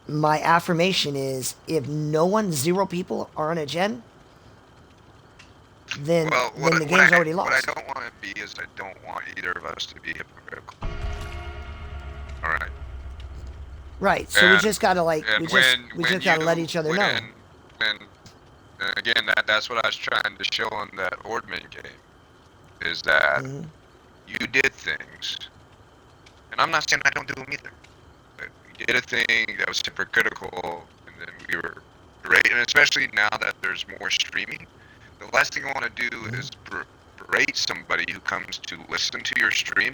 my affirmation is if no one, zero people are on a gen, then Well, then the game's already what I lost. don't want to be is I don't want either of us to be hypocritical. All right. Right. So we And just gotta like and we just gotta let each other know. when and again that's what I was trying to show in that Ordman game is that Hmm. you did things, and I'm not saying I don't do them either. But we did a thing that was hypocritical, and then we were great, and especially now that there's more streaming, the last thing I want to do Hmm. is berate somebody who comes to listen to your stream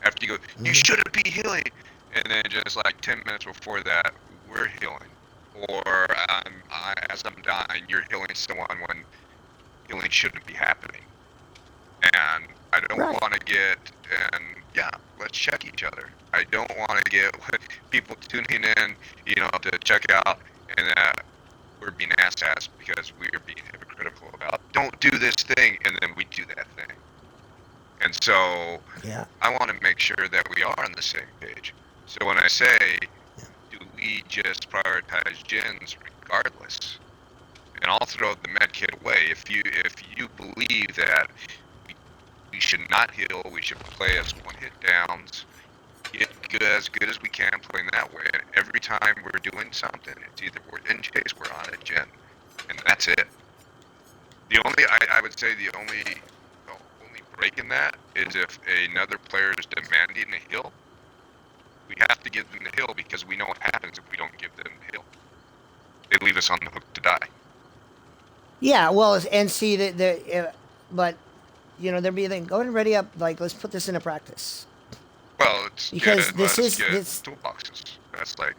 after you go, you Hmm. shouldn't be healing, and then just like 10 minutes before that, we're healing, or as I'm dying, you're healing someone when healing shouldn't be happening, and I don't Right. want to get, and yeah, let's check each other. I don't want to get people tuning in, to check out, and we're being ass because we're being hypocritical about don't do this thing, and then we do that thing. And so Yeah. I want to make sure that we are on the same page. So when I say, Yeah. do we just prioritize gens regardless? And I'll throw the med kit away. If you believe that we should not heal, we should play as one hit downs, get good as we can playing that way. And every time we're doing something, it's either we're in chase, we're on a gen, and that's it. The only I would say the only break in that is if another player is demanding a heal, we have to give them the hill because we know what happens if we don't give them the hill. They leave us on the hook to die. Yeah. Well, and see but there'd be a thing. Go ahead and ready up. Like, let's put this into practice Well, because this let's is get this. toolboxes. That's like,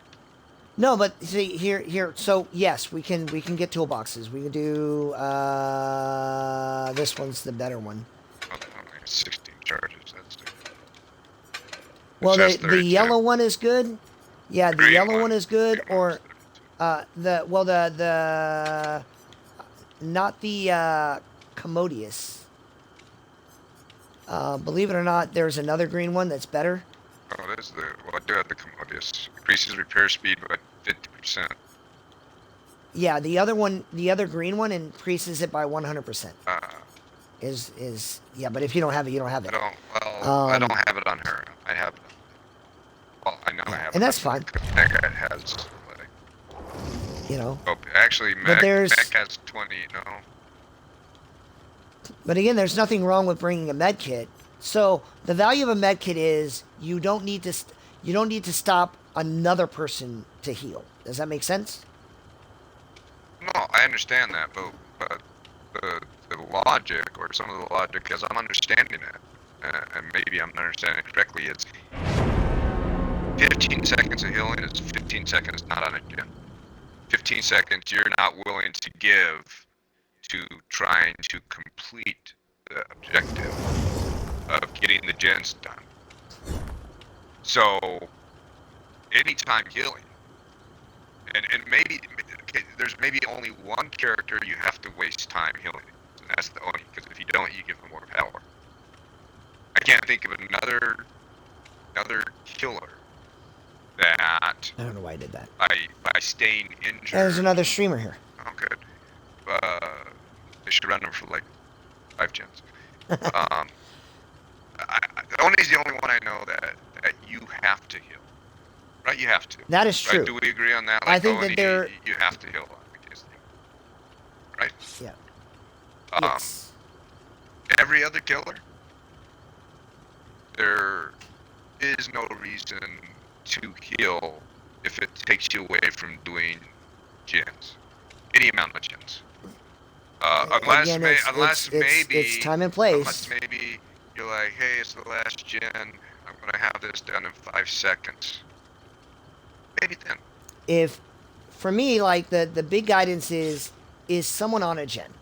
No, but see here. So yes, we can get toolboxes. We can do this one's the better one. only 16 charges. It Well, says the 32. yellow one is good. Yeah, The the yellow one is good. green one is Or 32. the not the Commodious. Believe it or not, there's another green one that's better. Oh, there's I do have the Commodious. Increases repair speed by 50%. Yeah, the other one, the other green one increases it by 100%. Uh, Is yeah, but if you don't have it, you don't have it. I don't Um, have it on her. I have it well, I know I yeah, have and it on that's me fine. because Meg has, like, You know, oh, actually, but Meg has 20, no. again, there's nothing wrong with bringing a med kit. So the value of a med kit is you don't need to stop another person to heal. Does that make sense? No, I understand that, but the logic, or some of the logic, as I'm understanding it, and maybe I'm not understanding it correctly, is 15 seconds of healing is 15 seconds not on a gym. 15 seconds you're not willing to give to trying to complete the objective of getting the gens done. So anytime healing, and maybe okay, there's maybe only one character you have to waste time healing, and that's the Oni, because if you don't, you give them more power. I can't think of another killer that I don't know why I did that. by staying There's injured. another streamer here. Oh, good. They should run them for like 5 gens. Um, Oni's the only one I know that you have to heal. Right, you have to. That is Right? true. Do we agree on that? I Like think that Oni, they're you have to heal against him, right? yeah. Um, Yes. every other killer, there is no reason to heal if it takes you away from doing gens, any amount of gens. Again, it's time and Unless place. maybe you're like, hey, it's the last gen, I'm gonna have this done in 5 seconds. Maybe then. If for me, like the big guidance is someone on a gen.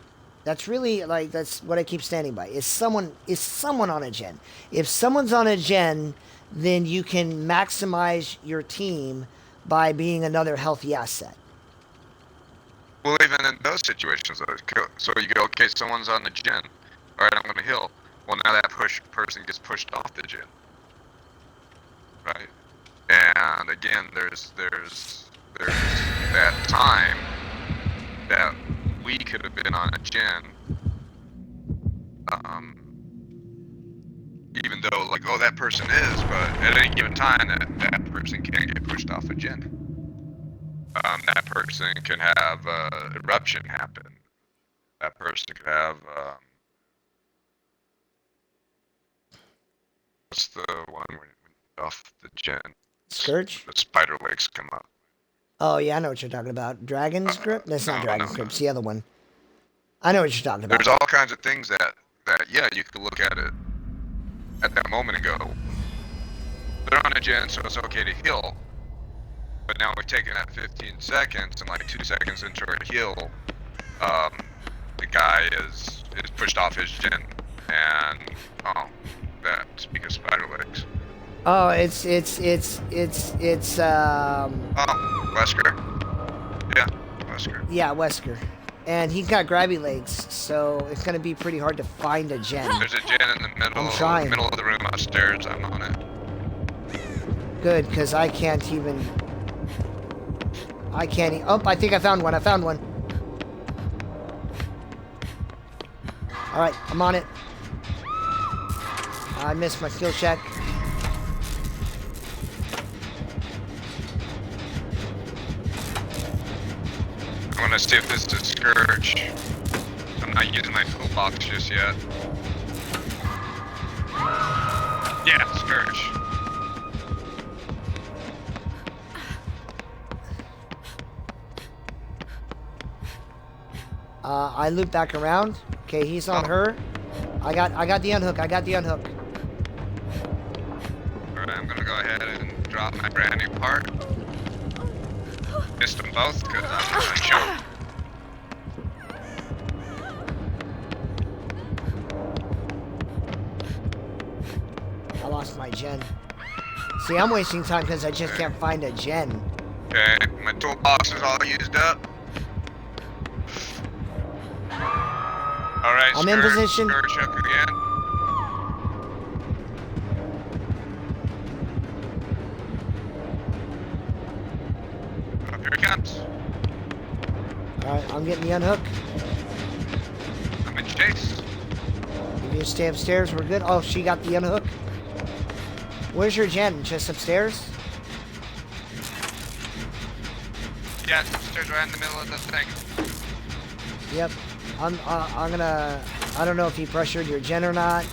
That's really like that's what I keep standing by. Is someone on a gen? If someone's on a gen, then you can maximize your team by being another healthy asset. Well, even in those situations, so you go, okay, someone's on the gen. All right, I'm gonna heal. Well, now that person gets pushed off the gen, right? And again, there's there's that time that we could have been on a gen. Even though, like, oh, that person is, but at any given time, that person can't get pushed off a gen. That person can have eruption happen. That person could have what's the one when off the gen? Scourge? The spider legs come up. Oh yeah, I know what you're talking about. Dragon's Grip? That's not no, Dragon's no, Grip. no. It's the other one. I know what you're talking about. There's all kinds of things that yeah, you could look at it at that moment and go, they're on a gen, so it's okay to heal. But now we're taking that 15 seconds, and like 2 seconds into a heal, the guy is pushed off his gen, and oh, that's because spider legs. Oh, it's Oh, Wesker. Yeah, Wesker. yeah, Wesker. And he's got grabby legs, so it's gonna be pretty hard to find a gen. There's a gen in the middle of the room upstairs. I'm on it. Good, because I can't even... Oh, I think I found one. Alright, I'm on it. I missed my skill check. I want to see if this is Scourge. I'm not using my toolbox just yet. Yeah, Scourge. I loop back around. Okay, he's on her. I got the unhook. Alright, I'm gonna go ahead and drop my brand new part. Missed them both because I'm gonna choke. I lost my gen. See, I'm wasting time because I just can't find a gen. Okay, my toolbox is all used up. Alright, I'm in position. Scourge hook again. Oh, here he comes. Alright, I'm getting the unhook. I'm in chase. You need to stay upstairs. We're good. Oh, she got the unhook. Where's your gen? Just upstairs? Yeah, it's upstairs right in the middle of the thing. Yep. I'm gonna... I don't know if he pressured your gen or not.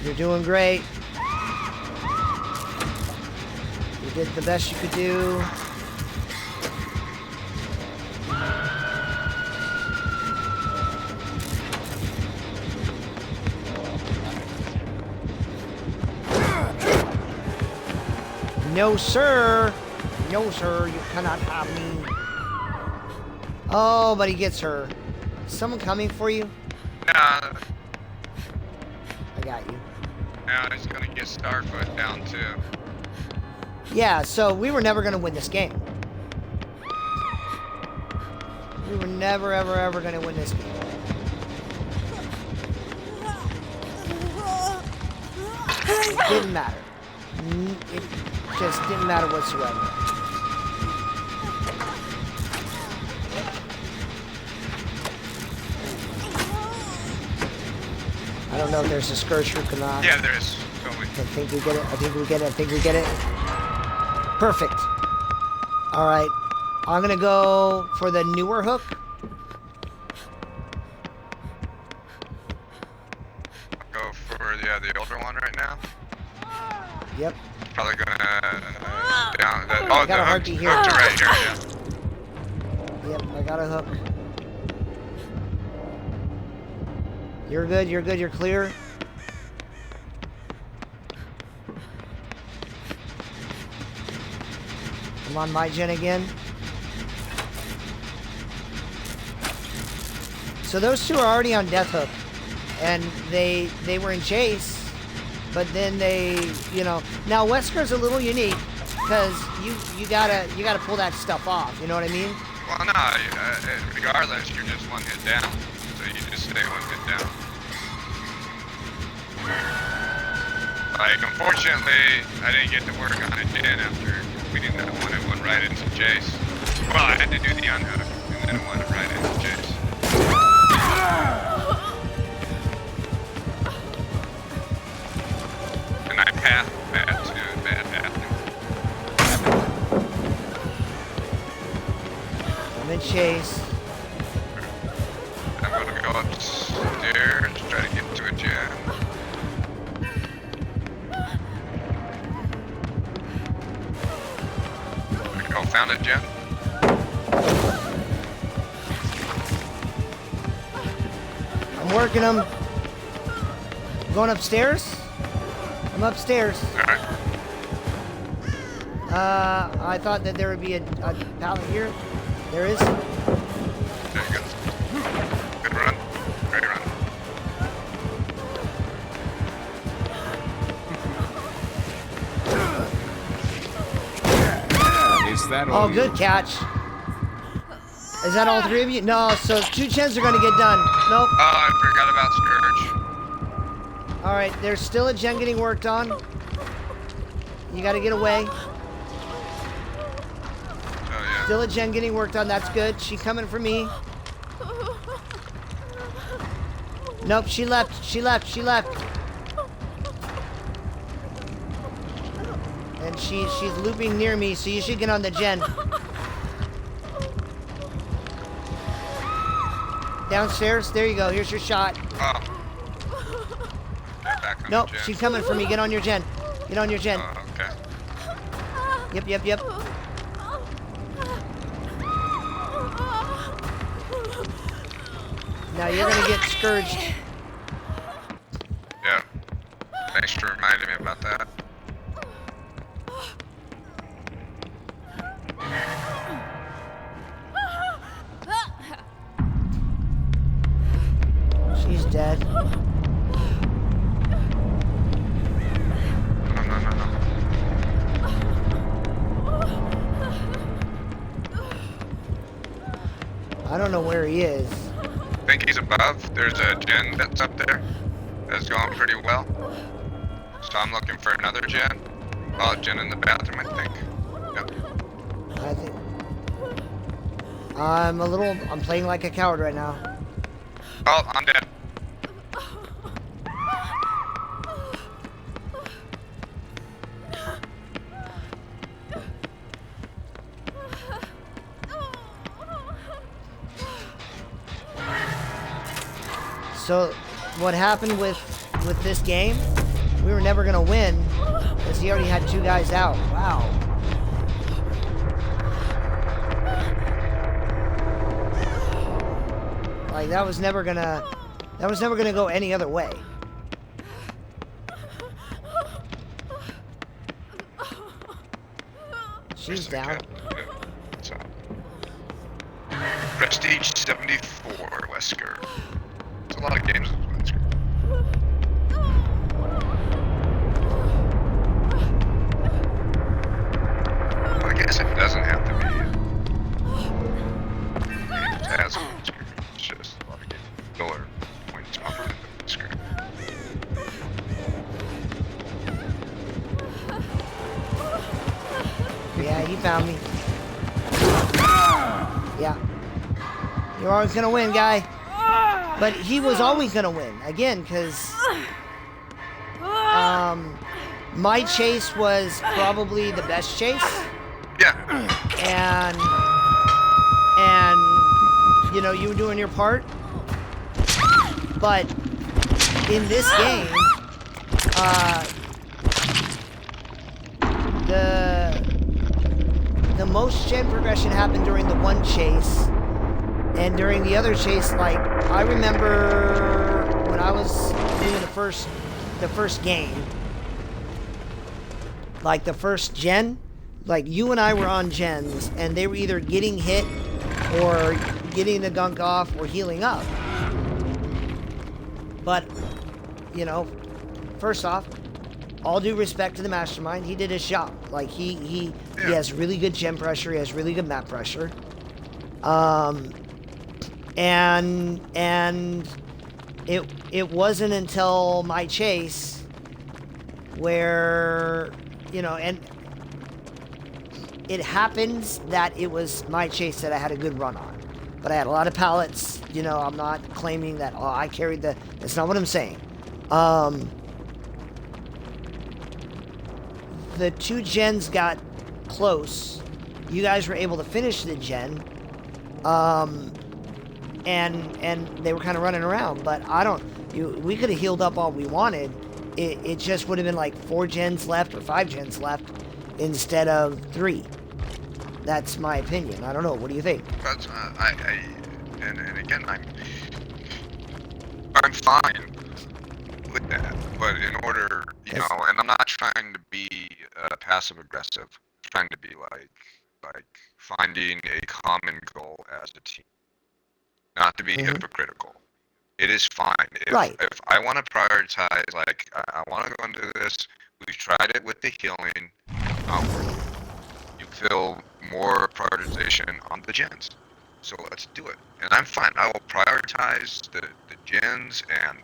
You're doing great. You did the best you could do. No, sir. No, sir. You cannot have me. Oh, but he gets her. Is someone coming for you? Nah, I got you. now he's gonna get Starfoot down too. Yeah, so we were never going to win this game. We were never, ever, ever going to win this game. It didn't matter. It just didn't matter whatsoever. I don't know if there's a Scourge hook or not. Yeah, there is. Totally. I think we get it. I think we get it. I think we get it. Perfect. All right. I'm going to go for the newer hook. Go for the older one right now. Yep. Probably gonna down that. I Oh, got the a hook heartbeat here. to right here. Yeah. Yep, I got a hook. You're good, you're good, you're clear. I'm on my gen again. So those two are already on death hook. And they were in chase. But then they, you know, now Wesker's a little unique because you gotta pull that stuff off. You know what I mean? Well, no. Regardless, you're just one hit down. So you just stay one hit down. Like, unfortunately, I didn't get to work on it again after completing that one. It went right into Chase. Well, I had to do the unhook, and then it went right into Chase. And I passed bad too, bad pathing. I'm in Chase. I'm gonna go upstairs, try to get to a gen. Oh, found it, Jen. I'm working them. Going upstairs? I'm upstairs. Alright. I thought that there would be a pallet here. There is. There you go. Good run. Great run. Is that Oh, all? good catch. Is that all three of you? No, so 2 gens are gonna get done. Nope. Oh, I forgot about Scourge. All right, there's still a gen getting worked on. You gotta get away. Oh, yeah. Still a gen getting worked on. That's good. She coming for me. Nope, she left. She left. She left. And she's looping near me, so you should get on the gen. Downstairs. There you go. Here's your shot. Oh. Get back on Nope, the gen. she's coming for me. Get on your gen. Get on your gen. Oh, okay. Yep, yep, yep. Now you're gonna get scourged. Yeah. Thanks for reminding me about that. She's dead. No, no, no, no. I don't know where he is. I think he's above. There's a gen that's up there. That's going pretty well. So I'm looking for another gen. Oh, gen in the bathroom, I think. Yep. I think I'm playing like a coward right now. Oh, I'm dead. So what happened with this game, we were never gonna win because he already had 2 guys out. Wow. Like that was never gonna go any other way. She's down. Okay. Yeah. So. Prestige 74, Wesker. It's a lot of games with Wesker. Well, I guess it doesn't have to be. It has Wesker. It's just a lot of games. Filler points off of Wesker. Yeah, he found me. Yeah. You're always gonna win, guy. But he was always gonna win again, because my chase was probably the best chase, Yeah. and you know you were doing your part. But in this game, the most gen progression happened during the one chase, and during the other chase, like I remember when I was doing the first game, like the first gen, like you and I were on gens, and they were either getting hit or getting the gunk off or healing up. But you know, first off, all due respect to the mastermind, he did his job. Like he has really good gen pressure, he has really good map pressure. And it wasn't until my chase where, and it happens that it was my chase that I had a good run on. But I had a lot of pallets. I'm not claiming that, I carried that's not what I'm saying. The 2 gens got close. You guys were able to finish the gen. And they were kind of running around. But we could have healed up all we wanted. It just would have been like 4 gens left or 5 gens left instead of 3. That's my opinion. I don't know. What do you think? But and again, I'm fine with that. But in order, and I'm not trying to be passive aggressive. I'm trying to be like finding a common goal as a team, not to be hypocritical. It is fine. If I want to prioritize, like I want to go into this, we've tried it with the healing. You feel more prioritization on the gens. So let's do it. And I'm fine. I will prioritize the gens, and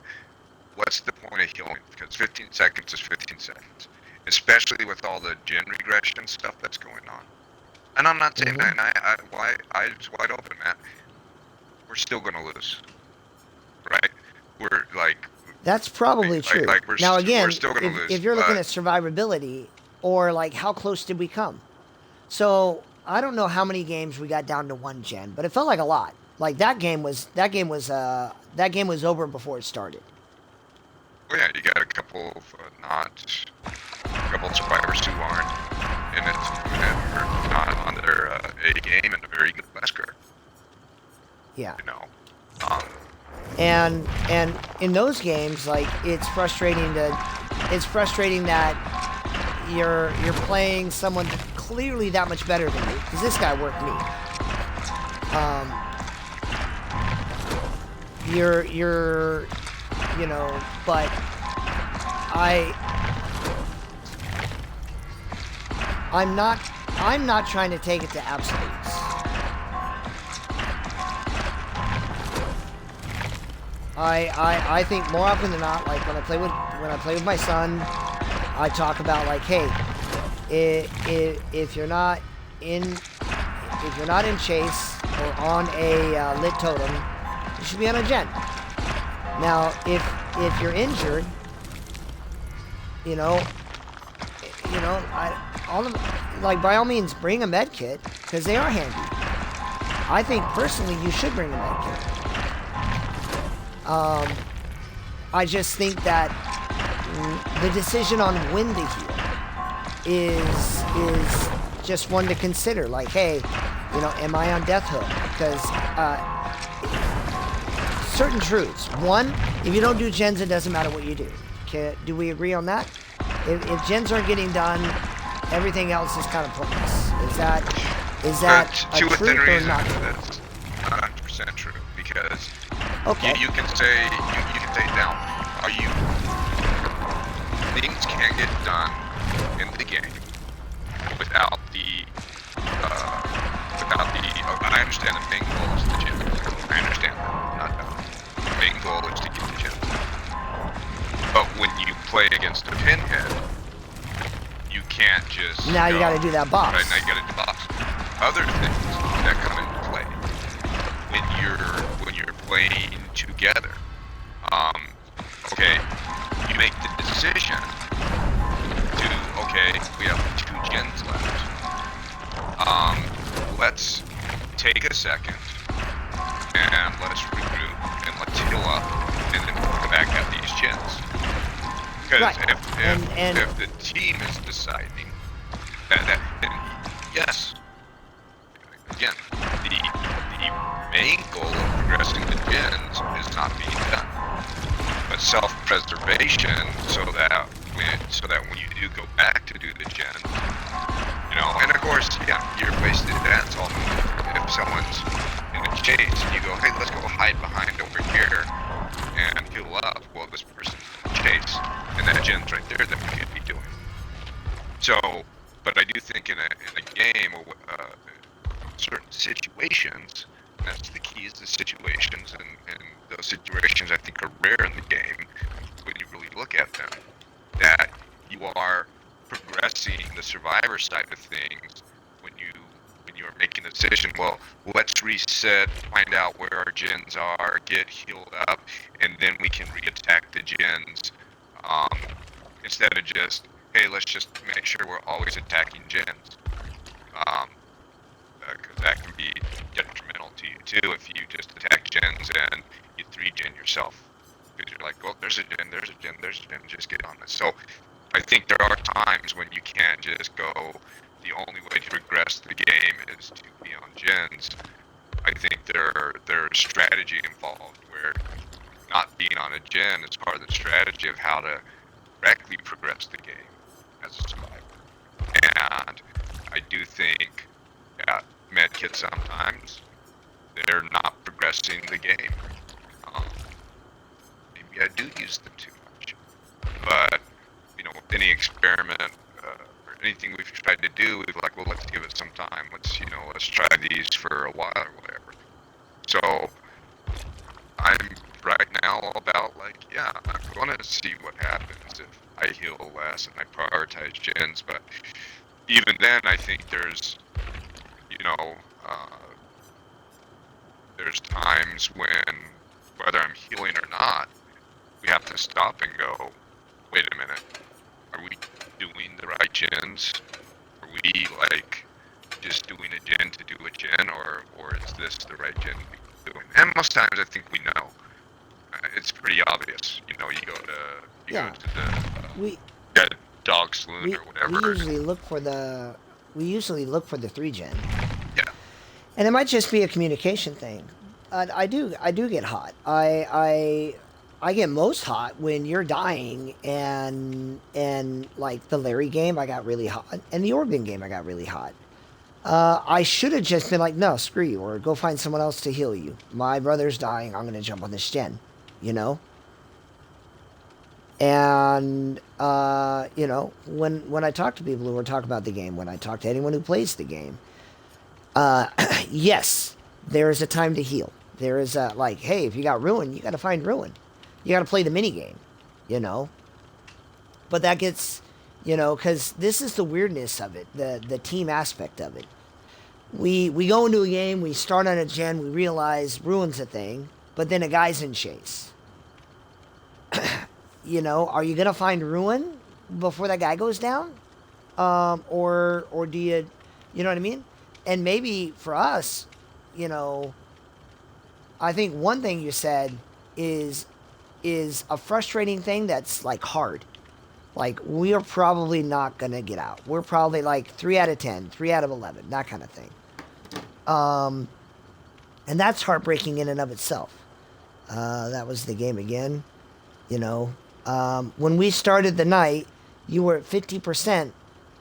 what's the point of healing? Because 15 seconds is 15 seconds. Especially with all the gen regression stuff that's going on. And I'm not saying that, and it's wide open, Matt. We're still going to lose. Right? We're like... That's probably true. Now again, we're still gonna lose, if you're looking at survivability, or like how close did we come? So I don't know how many games we got down to 1 gen, but it felt like a lot. Like that game was over before it started. Well, yeah, you got a couple of survivors who aren't in it, and are not on their A game, and a very good Wesker. Yeah. And in those games, like it's frustrating that you're playing someone clearly that much better than you, because this guy worked me. But I'm not trying to take it to absolutes. I think more often than not, like when I play with my son, I talk about like, hey, if you're not in chase or on a lit totem, you should be on a gen. Now, if you're injured, by all means, bring a med kit, because they are handy. I think personally you should bring a med kit. I just think that the decision on when to heal is just one to consider. Like, hey, am I on death hook? Because certain truths. One, if you don't do gens, it doesn't matter what you do. Do we agree on that? If gens aren't getting done, everything else is kind of pointless. Is that a truth or not? That's 100% true, because okay. you can say now, things can get done in the game without the I understand the main goal is the gym. I understand that. Not that. The main goal is to get the gym. But when you play against a pinhead, you can't just now you got to do that box. Right, now you got to do box. Other things that come into play when you're playing together. Okay, you make the decision to, we have 2 gens left. Let's take a second and let's regroup and let's heal up and then we'll come back at these gens. Because if the team is deciding that then yes, again, the main goal of progressing the gens is not being done, but self-preservation, so that when you do go back to do the gens, and of course, yeah, you're wasted dance all if someone's in a chase and you go, hey, let's go hide behind over here and heal up while this person's in a chase, and that gen's right there that we could be doing. So, but I do think in a game or certain situations, and that's the key, is the situations, and those situations I think are rare in the game when you really look at them, that you are progressing the survivor side of things, when you are making the decision, well, let's reset, find out where our gens are, get healed up, and then we can re-attack the gens, instead of just, hey, let's just make sure we're always attacking gens. Because that can be detrimental to you too if you just attack gens and you 3-gen yourself. Because you're like, well, there's a gen, just get on this. So I think there are times when you can't just go, the only way to progress the game is to be on gens. I think there's strategy involved where not being on a gen is part of the strategy of how to correctly progress the game as a survivor. And I do think that medkits sometimes, they're not progressing the game. Maybe I do use them too much. But, with any experiment or anything we've tried to do, we've like, well, let's give it some time. Let's try these for a while or whatever. So I'm right now all about I'm going to see what happens if I heal less and I prioritize gens. But even then, I think there's there's times when, whether I'm healing or not, we have to stop and go, wait a minute, are we doing the right gens? Are we just doing a gen to do a gen, or is this the right gen to be doing? And most times I think we know. It's pretty obvious. You go to the dog saloon or whatever. We usually look for the 3-gen. Yeah. And it might just be a communication thing. I do get hot. I get most hot when you're dying, and like the Larry game, I got really hot, and the Organ game, I got really hot. I should have just been like, no, screw you, or go find someone else to heal you. My brother's dying. I'm gonna jump on this gen, And when I talk to people who are talking about the game, when I talk to anyone who plays the game, yes, there is a time to heal. There is a, hey, if you got Ruin, you got to find Ruin. You got to play the mini game, But that gets, because this is the weirdness of it, the team aspect of it. We go into a game, we start on a gen, we realize Ruin's a thing, but then a guy's in chase. Are you gonna find Ruin before that guy goes down, or do you know what I mean? And maybe for us, I think one thing you said is a frustrating thing that's hard. We are probably not gonna get out. We're probably 3 out of 10, 3 out of 11, that kind of thing. And that's heartbreaking in and of itself. That was the game again, when we started the night, you were at 50%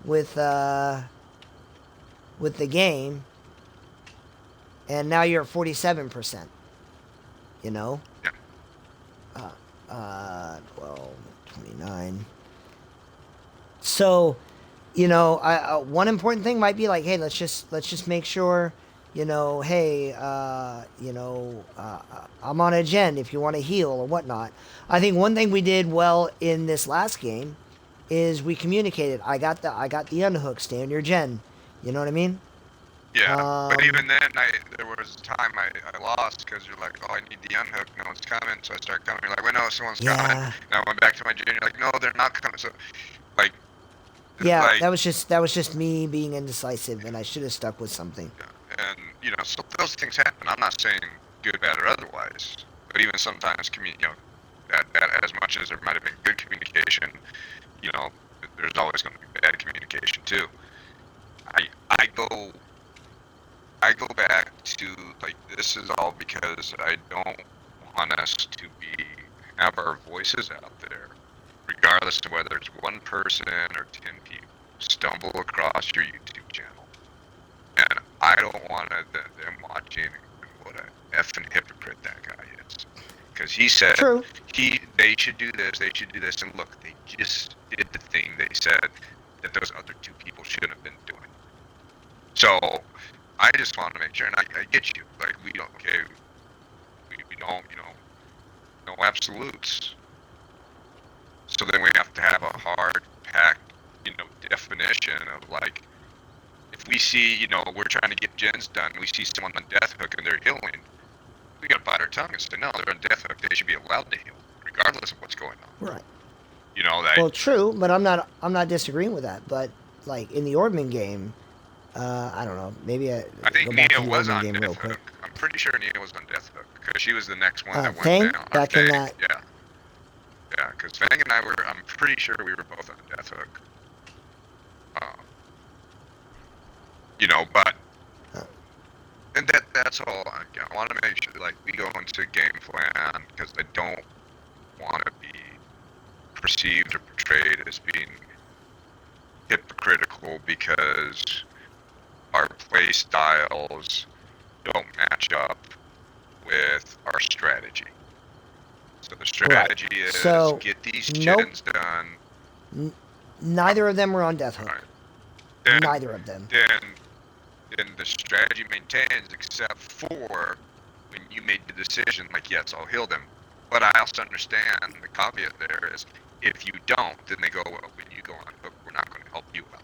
with the game, and now you're at 47%. 12, 29. So, one important thing might be hey, let's just make sure, hey, I'm on a gen if you want to heal or whatnot. I think one thing we did well in this last game is we communicated. I got the unhook. Stay on your gen. You know what I mean? Yeah, but even then, there was a time I lost because you're like, oh, I need the unhook. No one's coming, so I start coming. You're like, wait, no, someone's coming. And I went back to my gen. You're like, no, they're not coming. So, that was just me being indecisive, and I should have stuck with something. Yeah, and so those things happen. I'm not saying good, bad, or otherwise, but even sometimes, that as much as there might have been good communication, there's always going to be bad communication too. I go back to this is all because I don't want us to have our voices out there, regardless of whether it's one person or 10 people stumble across your YouTube channel, and I don't want them watching what a effing hypocrite that guy is, because he said they should do this, and look, they just did the thing they said that those other 2 people shouldn't have been doing. So I just want to make sure, and I get you, we don't, we don't, no absolutes. So then we have to have a hard, packed definition of like, if we see, you know, we're trying to get gens done, we see someone on death hook and they're healing, we gotta bite our tongue and say, no, they're on death hook, they should be allowed to heal, regardless of what's going on. Right. You know that. Well, true, but I'm not disagreeing with that. But like in the Orbman game, I don't know. Maybe I think go back to Nia the was Orbman on game death real hook. quick. I'm pretty sure Nia was on death hook because she was the next one that Fang? went down. Or Back in Fang, that- yeah. Yeah, because Fang and I were, I'm pretty sure we were both on death hook. You know, but, and that's all. I want to make sure, like, we go into game plan because I don't want to be perceived or portrayed as being hypocritical because our play styles don't match up with our strategy. So the strategy is So, get these nope. gens done. Neither of them were on death hook. Right. Then, Neither of them. then the strategy maintains, except for when you made the decision, like, yes, I'll heal them. But I also understand the caveat there is, if you don't, then they go, well, when you go on hook, we're not going to help you out.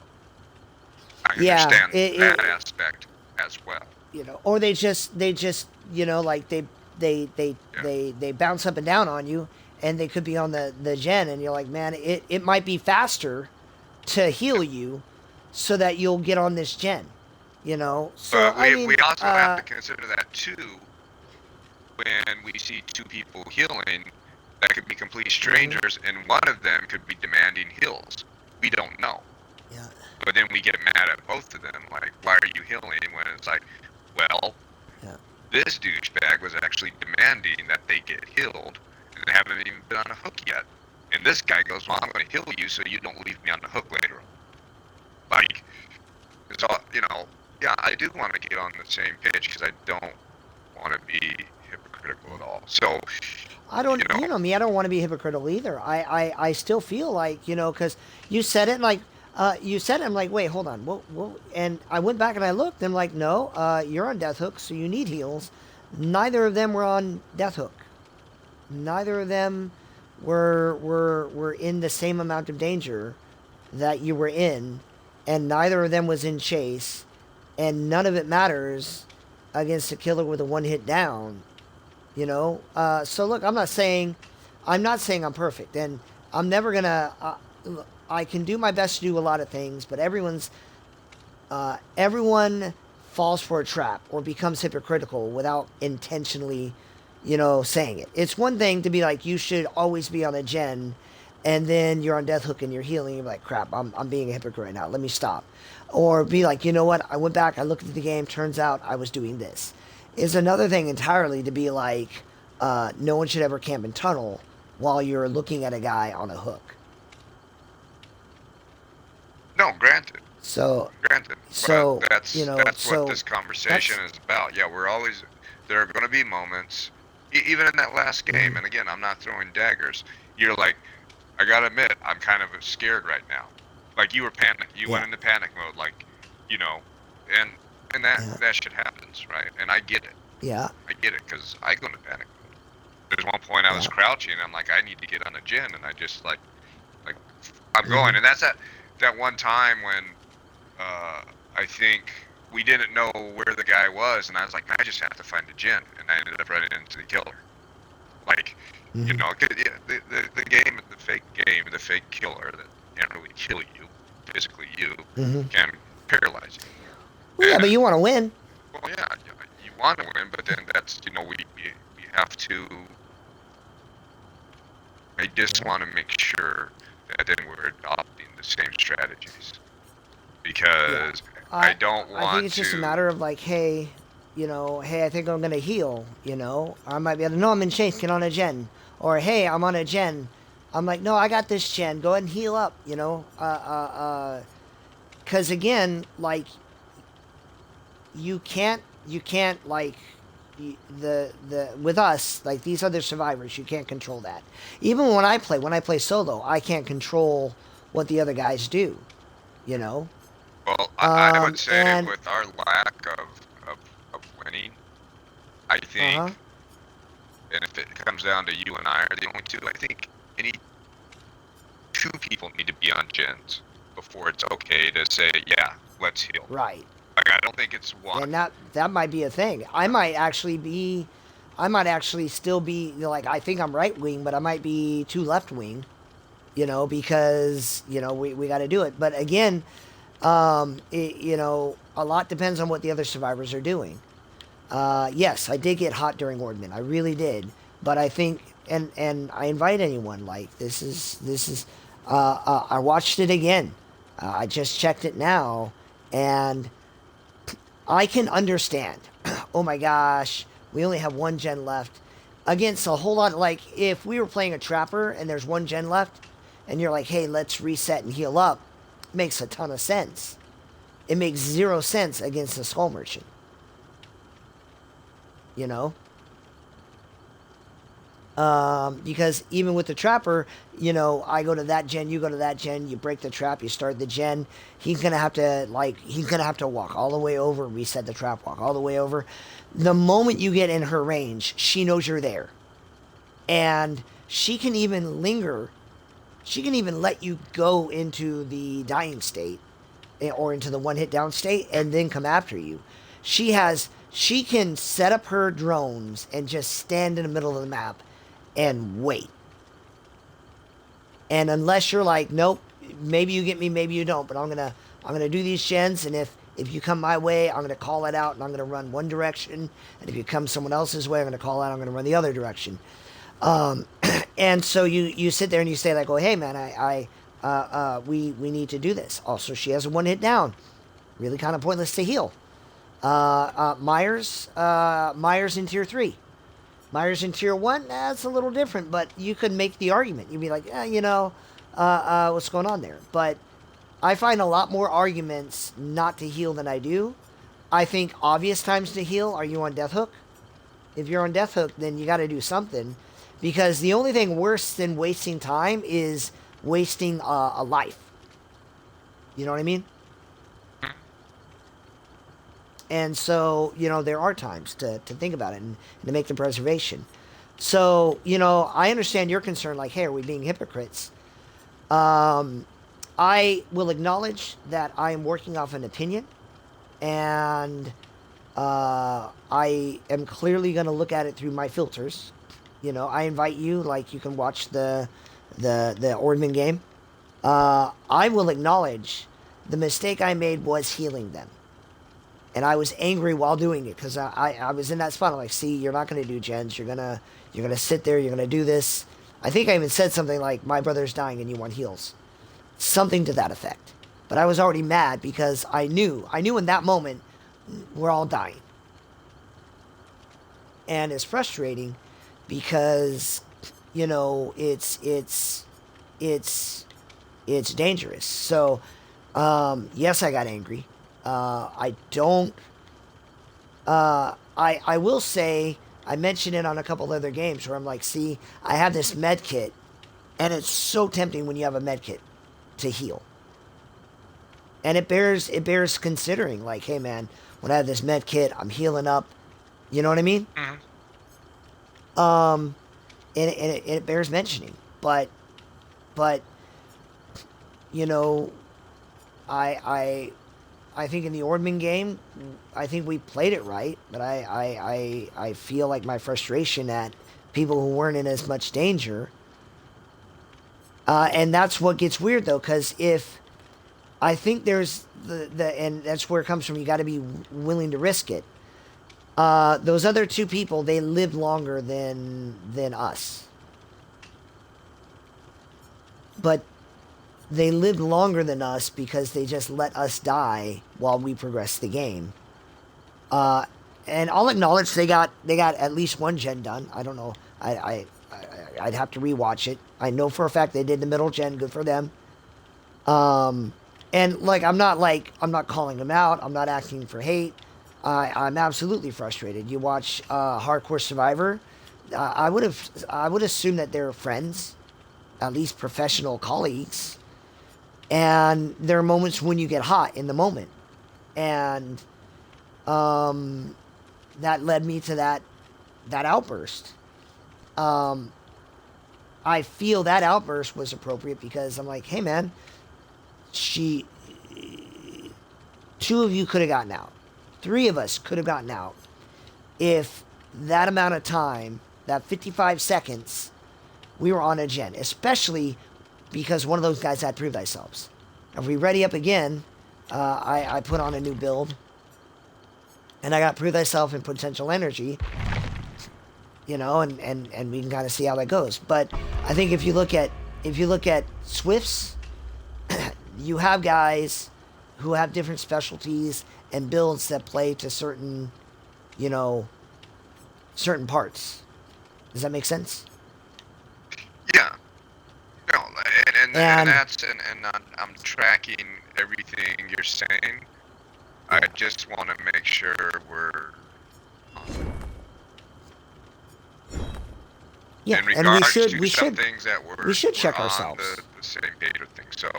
I Yeah, understand it- that aspect as well. You know, or they just you know, like they bounce up and down on you, and they could be on the gen, and you're like, man, it might be faster to heal you, so that you'll get on this gen. You know, so But I mean, we also have to consider that too. When we see two people healing, that could be complete strangers, and one of them could be demanding heals. We don't know. yeah, But then we get mad at both of them, like, why are you healing? When it's like, well, Yeah. this douchebag was actually demanding that they get healed, and they haven't even been on a hook yet. And this guy goes, well, I'm going to heal you so you don't leave me on the hook later on. Like, it's all, you know, yeah, I do want to get on the same page because I don't want to be hypocritical at all. So, I don't, you know. you know me, I don't want to be hypocritical either. I still feel like, you know, because you said it, and like, you said it, I'm like, wait, hold on, what? And I went back and I looked, and I'm like, no, you're on death hook, so you need heals. Neither of them were on death hook. Neither of them were in the same amount of danger that you were in, and neither of them was in chase, and none of it matters against a killer with a one-hit down. You know, so look, I'm not saying I'm perfect, and I'm never gonna. I can do my best to do a lot of things, but everyone falls for a trap or becomes hypocritical without intentionally, you know, saying it. It's one thing to be like, you should always be on a gen, and then you're on death hook and you're healing. You're like, crap, I'm being a hypocrite right now. Let me stop. Or be like, you know what? I went back, I looked at the game. Turns out I was doing this. Is another thing entirely to be like, no one should ever camp in tunnel while you're looking at a guy on a hook. no, granted. So, Granted. So, but that's, you know, that's so what this conversation is about. Yeah, we're always, there are going to be moments, even in that last game, Mhm. and again, I'm not throwing daggers, you're like, I gotta admit, I'm kind of scared right now. Like, you were panicked. You went Yeah. into panic mode, like, you know, and that shit happens, right? And I get it. yeah, I get it, because I go into panic mode. There's one point I was Yeah. crouching, I'm like, I need to get on a gen, and I just, like, I'm Mhm. going. And that's that one time when, I think we didn't know where the guy was, and I was like, I just have to find a gen, and I ended up running into the killer. Like, you Mhm. know, the game, the fake killer that can't really kill you, physically Mhm. can paralyze you. Well, yeah, And, but you want to win. well, yeah, you want to win, but then that's, you know, we have to, I just want to make sure that then we're adopting the same strategies. Because I don't want to. I think it's just a matter of like, hey, you know, hey, I think I'm gonna heal. You know, I might be able to. No, I'm in chase. Get on a gen. Or hey, I'm on a gen. I'm like, no, I got this gen. Go ahead and heal up. You know, because again, like, you can't like the with us, like these other survivors, you can't control that. Even when I play solo, I can't control what the other guys do. You know. Well, I would say and- with our lack of winning, I think, Uh-huh. and if it comes down to you and I are the only two, I think any two people need to be on gens before it's okay to say, yeah, let's heal. Right. Like, I don't think it's one. And that might be a thing. I might actually still be, like, I think I'm right wing, but I might be too left wing, because, we got to do it. But again, a lot depends on what the other survivors are doing. Yes, I did get hot during Ordman. I really did. But I think, and I invite anyone, like, this is, I watched it again. I just checked it now, and I can understand. Oh my gosh, we only have one gen left. Against a whole lot, like, if we were playing a Trapper and there's one gen left, and you're like, hey, let's reset and heal up, makes a ton of sense. It makes 0 sense against a Skull Merchant. Because even with the Trapper, I go to that gen, you go to that gen, you break the trap, you start the gen. He's gonna have to walk all the way over, reset the trap, walk all the way over. The moment you get in her range, she knows you're there, and she can even linger. She can even let you go into the dying state, or into the one hit down state, and then come after you. She can set up her drones and just stand in the middle of the map and wait. And unless you're like, nope, maybe you get me, maybe you don't, but I'm gonna do these gens, and if you come my way, I'm gonna call it out, and I'm gonna run one direction, and if you come someone else's way, I'm gonna call out, I'm gonna run the other direction. And so you sit there and you say, like, oh, hey man, we need to do this. Also, she has a one hit down, really kind of pointless to heal. Myers in tier 3. Myers in tier 1, that's a little different, but you could make the argument. You'd be like, what's going on there? But I find a lot more arguments not to heal than I do. I think obvious times to heal, are you on Death Hook? If you're on Death Hook, then you got to do something. Because the only thing worse than wasting time is wasting a life. You know what I mean? And so, there are times to think about it and to make the preservation. So, I understand your concern, like, hey, are we being hypocrites? I will acknowledge that I am working off an opinion, and I am clearly going to look at it through my filters. I invite you, like, you can watch the Ordman game. I will acknowledge the mistake I made was healing them. And I was angry while doing it, because I was in that spot. I'm like, see, you're not going to do gens. You're gonna sit there. You're going to do this. I think I even said something like, my brother's dying and you want heals. Something to that effect. But I was already mad because I knew in that moment, we're all dying. And it's frustrating because, it's dangerous. So, yes, I got angry. I will say, I mentioned it on a couple other games where I'm like, see, I have this med kit, and it's so tempting when you have a med kit to heal. And it bears considering, like, hey man, when I have this med kit, I'm healing up. You know what I mean? Mm-hmm. And it bears mentioning, but I think in the Ordman game, I think we played it right, but I feel like my frustration at people who weren't in as much danger. And that's what gets weird, though, because if I think there's and that's where it comes from, you got to be willing to risk it. Those other two people, they lived longer than us. But they lived longer than us because they just let us die while we progressed the game. And I'll acknowledge they got at least one gen done. I don't know. I'd have to rewatch it. I know for a fact they did the middle gen. Good for them. And like I'm not calling them out. I'm not asking for hate. I'm absolutely frustrated. You watch Hardcore Survivor. I would assume that they're friends, at least professional colleagues. And there are moments when you get hot in the moment. And that led me to that outburst. I feel that outburst was appropriate because I'm like, hey man, she, 2 of you could have gotten out. 3 of us could have gotten out if that amount of time, that 55 seconds, we were on a gen, especially because one of those guys had Prove Thyself. If we ready up again, I put on a new build, and I got Prove Thyself and Potential Energy, you know, and we can kind of see how that goes. But I think if you look at Swifts, you have guys who have different specialties and builds that play to certain, you know, certain parts. Does that make sense? Yeah. No, and that's and I'm tracking everything you're saying. I just want to make sure we're. Yeah, in regards and to we some should things that we should check on ourselves. the same page with things. So,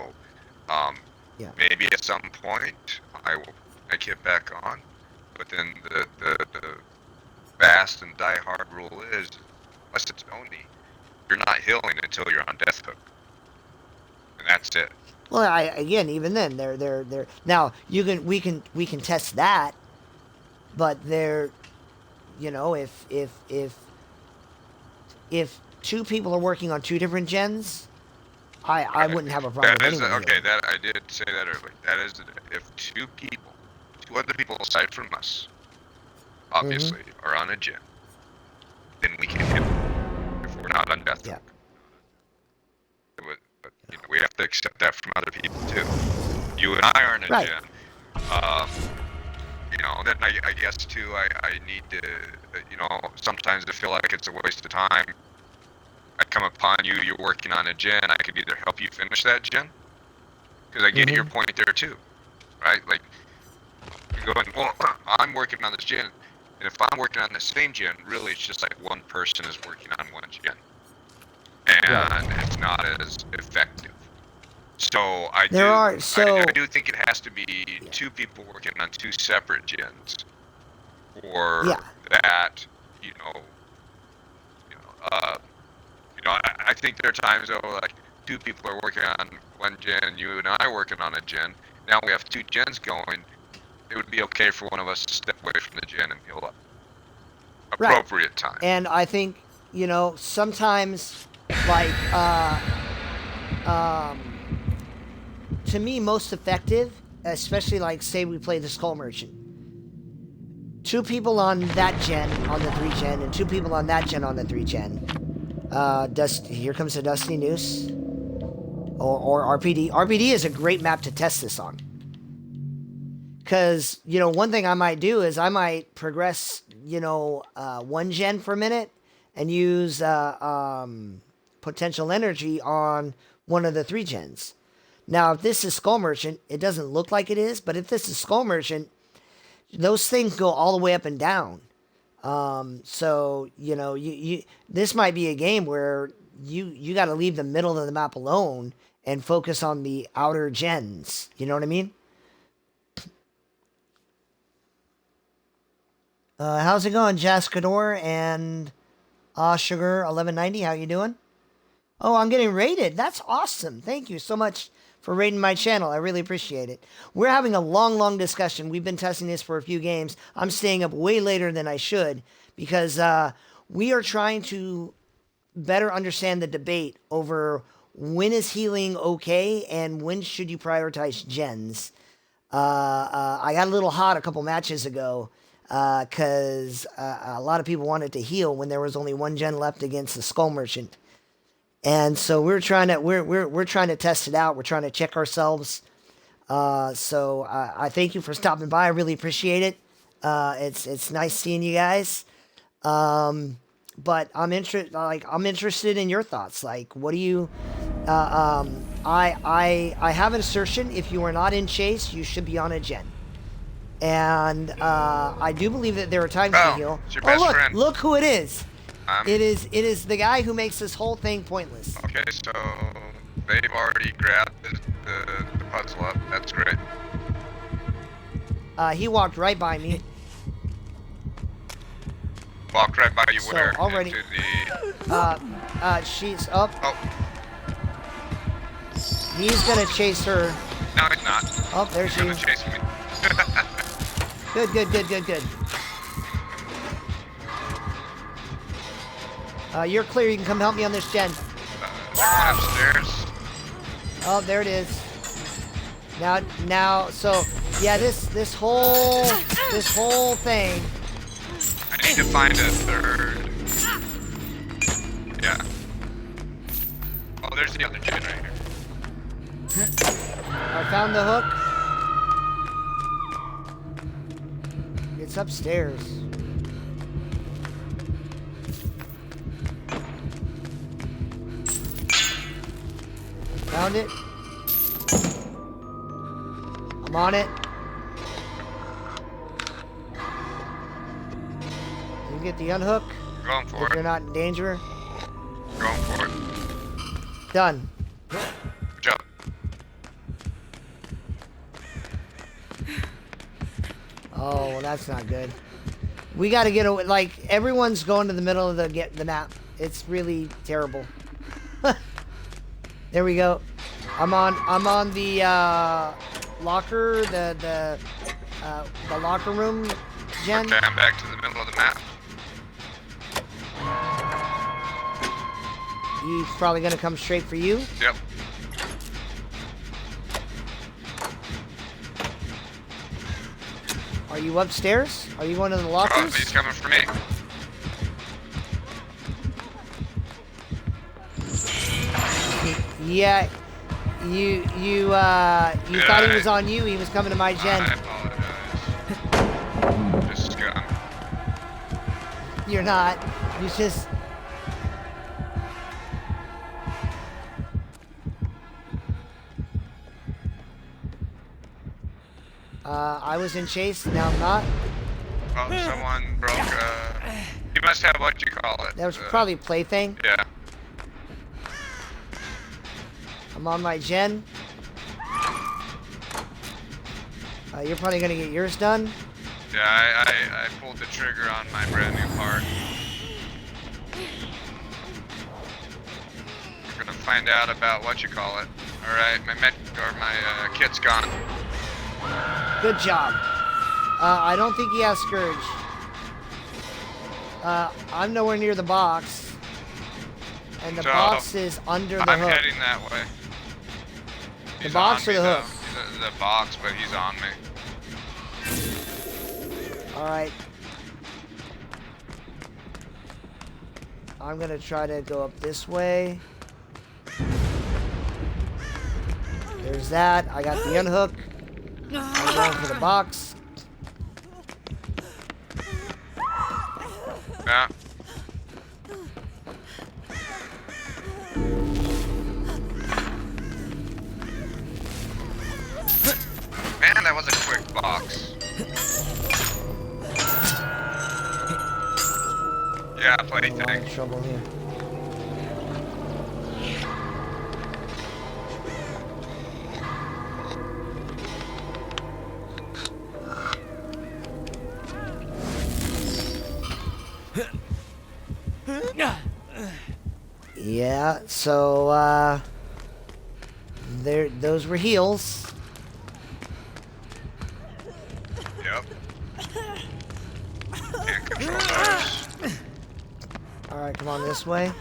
Yeah. maybe at some point I get back on, but then the fast and die hard rule is, unless it's Oni, you're not healing until you're on Death Hook, and that's it. Well, again, even then, they're now we can test that, but they're, you know, if 2 people are working on 2 different gens, I wouldn't have a problem with anyone. Okay, that I did say that earlier. That is, if 2 other people aside from us, obviously, are on a gen, then we can hit them if we're not on Death Hook. But you know, we have to accept that from other people too. You and I are in a gen. You know, then I guess too, I need to, you know, sometimes I feel like it's a waste of time. I come upon you, you're working on a gen, I could either help you finish that gen, because I get your point there too, right? Like, you're going, well, I'm working on this gen, and if I'm working on the same gen, really it's just like one person is working on one gen, and it's not as effective. So I do think it has to be 2 people working on 2 separate gens, or that, you know, I think there are times though, like 2 people are working on one gen, you and I working on a gen. Now we have 2 gens going. It would be okay for one of us to step away from the gen and heal up. Appropriate time. And I think, you know, sometimes, like, to me, most effective, especially like, say we play the Skull Merchant. 2 people on that gen on the 3 gen, and 2 people on that gen on the 3 gen. Here comes the Dusty Noose, or RPD. RPD is a great map to test this on. Because, you know, one thing I might do is I might progress, you know, 1 gen for a minute and use Potential Energy on one of the 3 gens. Now, if this is Skull Merchant, it doesn't look like it is, but if this is Skull Merchant, those things go all the way up and down. So, you know, this might be a game where you got to leave the middle of the map alone and focus on the outer gens. You know what I mean? How's it going, Jaskador and Sugar 1190? How you doing? Oh, I'm getting rated. That's awesome. Thank you so much for rating my channel. I really appreciate it. We're having a long discussion. We've been testing this for a few games. I'm staying up way later than I should because we are trying to better understand the debate over when is healing okay and when should you prioritize gens. I got a little hot a couple matches ago because a lot of people wanted to heal when there was only 1 gen left against the Skull Merchant. And so we're trying to test it out. We're trying to check ourselves. So I thank you for stopping by. I really appreciate it. It's nice seeing you guys. But I'm interested in your thoughts. Like, what do you? I have an assertion. If you are not in chase, you should be on a gen. And I do believe that there are times to heal. Look who it is. It is the guy who makes this whole thing pointless. Okay, so they've already grabbed the puzzle up. That's great. He walked right by me. Walked right by you So where? already, Into the... she's up. Oh. He's gonna chase her. No, he's not. Oh, there He's she gonna is. chase me. Good, good, good, good, good. You're clear. You can come help me on this gen. They're going upstairs. Oh, there it is. Now, so yeah, this whole thing. I need to find a third. Yeah. Oh, there's the other gen right here. I found the hook. It's upstairs. Found it. I'm on it. You get the unhook Going for if you're it. not in danger. Going for it. Done. Good job. Oh, well, that's not good. We got to get away. Like, everyone's going to the middle of the map. It's really terrible. There we go. I'm on the locker, the locker room, Jen. Okay, I'm back to the middle of the map. He's probably gonna come straight for you. Yep. Are you upstairs? Are you going to the Oh, lockers? he's coming for me. Yeah. You thought he was on you. He was coming to my gen. I apologize. Just got. You're not. You just. I was in chase. Now I'm not. Oh, someone broke. You must have what you call it. That was probably a plaything. Yeah. I'm on my gen. You're probably gonna get yours done. Yeah, I pulled the trigger on my brand new part. We're gonna find out about what you call it. All right, my kit's gone. Good job. I don't think he has Scourge. I'm nowhere near the box. And the So, box is under the I'm hook. heading that way. The He's box on or the me, hook? though. The box, but he's on me. Alright. I'm gonna try to go up this way. There's that. I got the unhook. I'm going for the box. Yeah. Man, that was a quick box. Yeah, I'm plaything. in trouble here. Yeah, so those were heals. Yep. Can't control those. Alright, come on this way.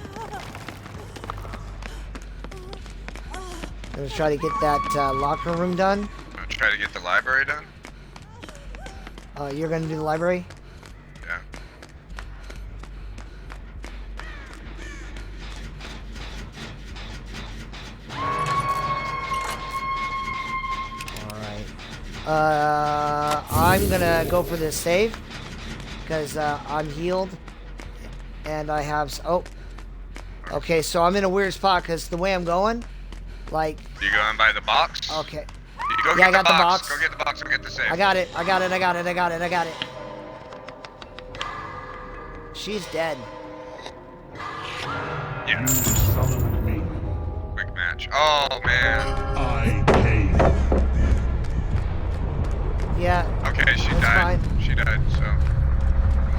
Let's try to get that locker room done. I'll try to get the library done. You're gonna do the library? Yeah. Alright. I'm gonna go for this save. Because I'm healed. And I have... Oh. Okay, so I'm in a weird spot because the way I'm going... Like... You going by the box? Okay. You go Yeah, get I got the box. Go get the box. Go get the safe. I got it. I got it. I got it. I got it. I got it. She's dead. Yeah. You summoned me. Quick match. Oh man. I came. Yeah. Okay, she That's died. fine. She died. So.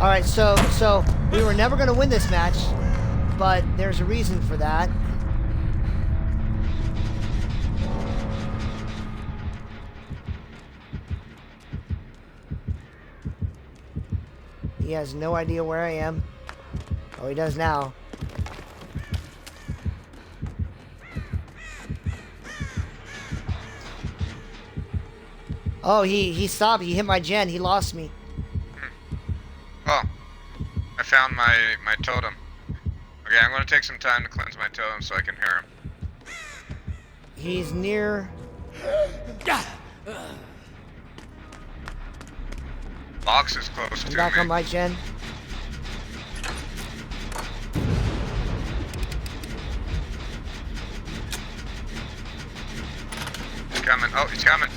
All right. So we were never gonna win this match, but there's a reason for that. He has no idea where I am. Oh, he does now. Oh, he stopped. He hit my gen. He lost me. Oh, I found my totem. Okay, I'm gonna take some time to cleanse my totem so I can hear him. He's near. Box is close I'm to back me. on my gen. He's coming. Oh, he's coming.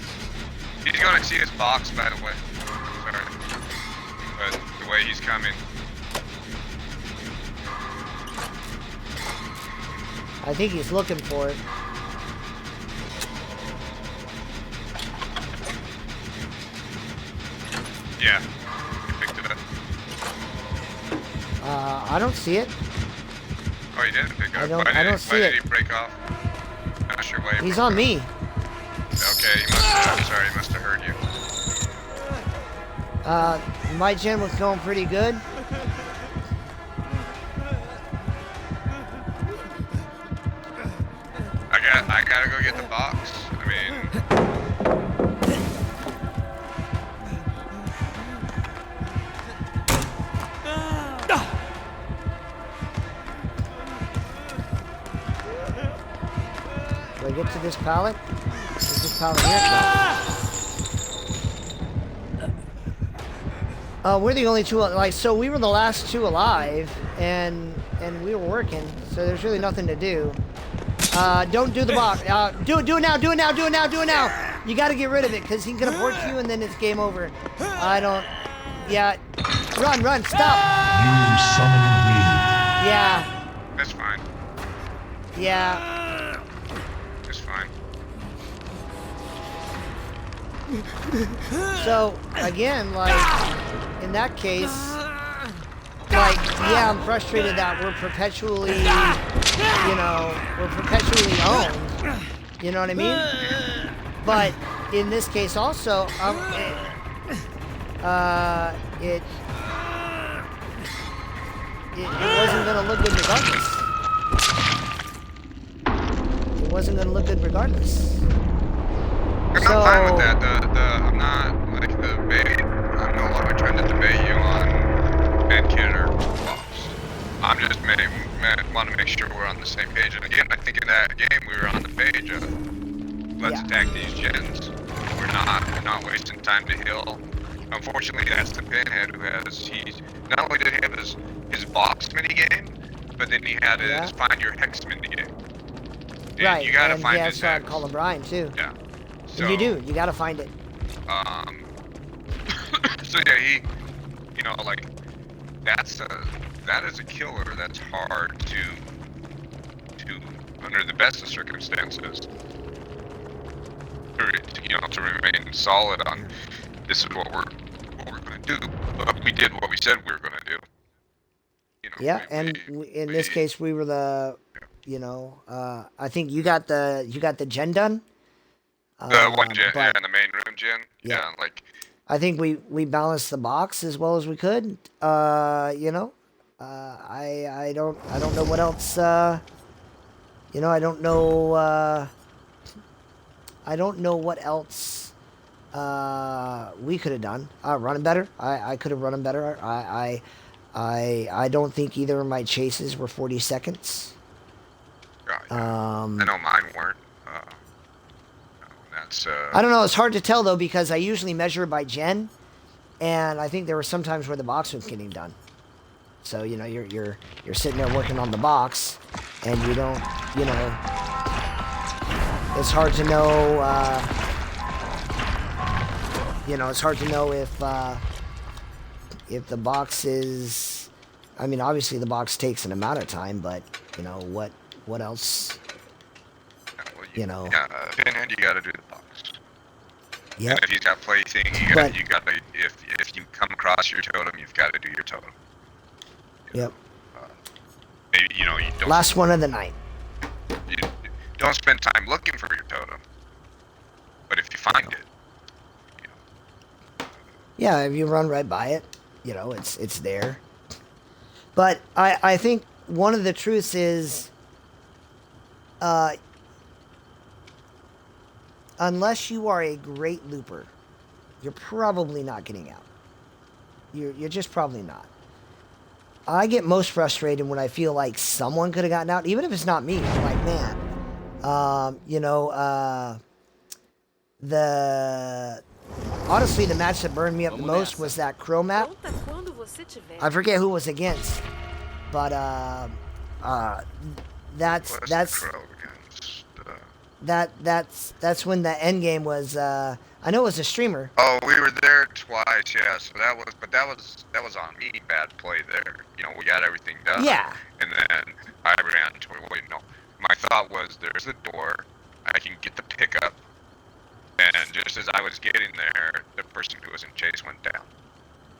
He's gonna see his box, by the way. Sorry. But the way he's coming. I think he's looking for it. Yeah. He picked it up. I don't see it. Oh, he didn't pick it up. I don't see why it. did he break off? Not sure why he He's broke on off. me. Okay, he must have, I'm sorry, he must have heard you. My gen was going pretty good. I gotta go get the box. I mean, Do I get to this pallet? Is this pallet here? No. We're the only two, like, so we were the last two alive, and we were working, so there's really nothing to do. Don't do the box. Do it now, do it now, do it now, do it now. You gotta get rid of it, because he's gonna port you, and then it's game over. I don't, yeah. Run, stop. You summoned me. Yeah, that's fine. yeah. It's fine. So, again, like, in that case, like, yeah, I'm frustrated that we're perpetually, we're perpetually owned. You know what I mean? But in this case also, it wasn't gonna look good regardless. It wasn't gonna look good regardless. I'm not fine with that. I'm not like the debate. I'm no longer trying to debate you on medkit or box. I'm just want to make sure we're on the same page. And again, I think in that game we were on the page of let's attack these gens. We're not wasting time to heal. Unfortunately, that's the Pinhead who he's not only did he have his box minigame, but then he had his find your hex minigame. And Right, you gotta and find he his has hex. Colin Bryan too. Yeah. So, And you do. You gotta find it. So yeah, he, like, that is a killer. That's hard to under the best of circumstances, to remain solid on. This is what we're going to do. But we did what we said we were going to do. Yeah, in this case, we were the, I think you got the gen done. The one gen, yeah, in the main room gen. Yeah. Like. I think we balanced the box as well as we could. I don't know what else. I don't know what else we could have done. Running better. I could have run him better. I don't think either of my chases were 40 seconds. I know mine weren't. I don't know. It's hard to tell though because I usually measure by gen, and I think there were some times where the box was getting done. So you're sitting there working on the box, and you don't, it's hard to know. It's hard to know if the box is. I mean, obviously the box takes an amount of time, but what else? Pinhead, you gotta do the box. Yeah. And if he's got plaything, you gotta. If you come across your totem, you've got to do your totem. Yep. Maybe you don't. Last one of the night. You don't spend time looking for your totem, but if you find it. Yeah, if you run right by it, You know, it's there. But I think one of the truths is, unless you are a great looper, you're probably not getting out. You're just probably not. I get most frustrated when I feel like someone could have gotten out, even if it's not me. I'm like, man, honestly, the match that burned me up the most was that Crow map. I forget who it was against, but that's Crow against, that's when the end game was. I know it was a streamer. Oh, we were there twice, yeah. So that was on me. Bad play there. You know, we got everything done. Yeah. And then I ran to wait. No, my thought was, there's the door. I can get the pickup. And just as I was getting there, the person who was in chase went down.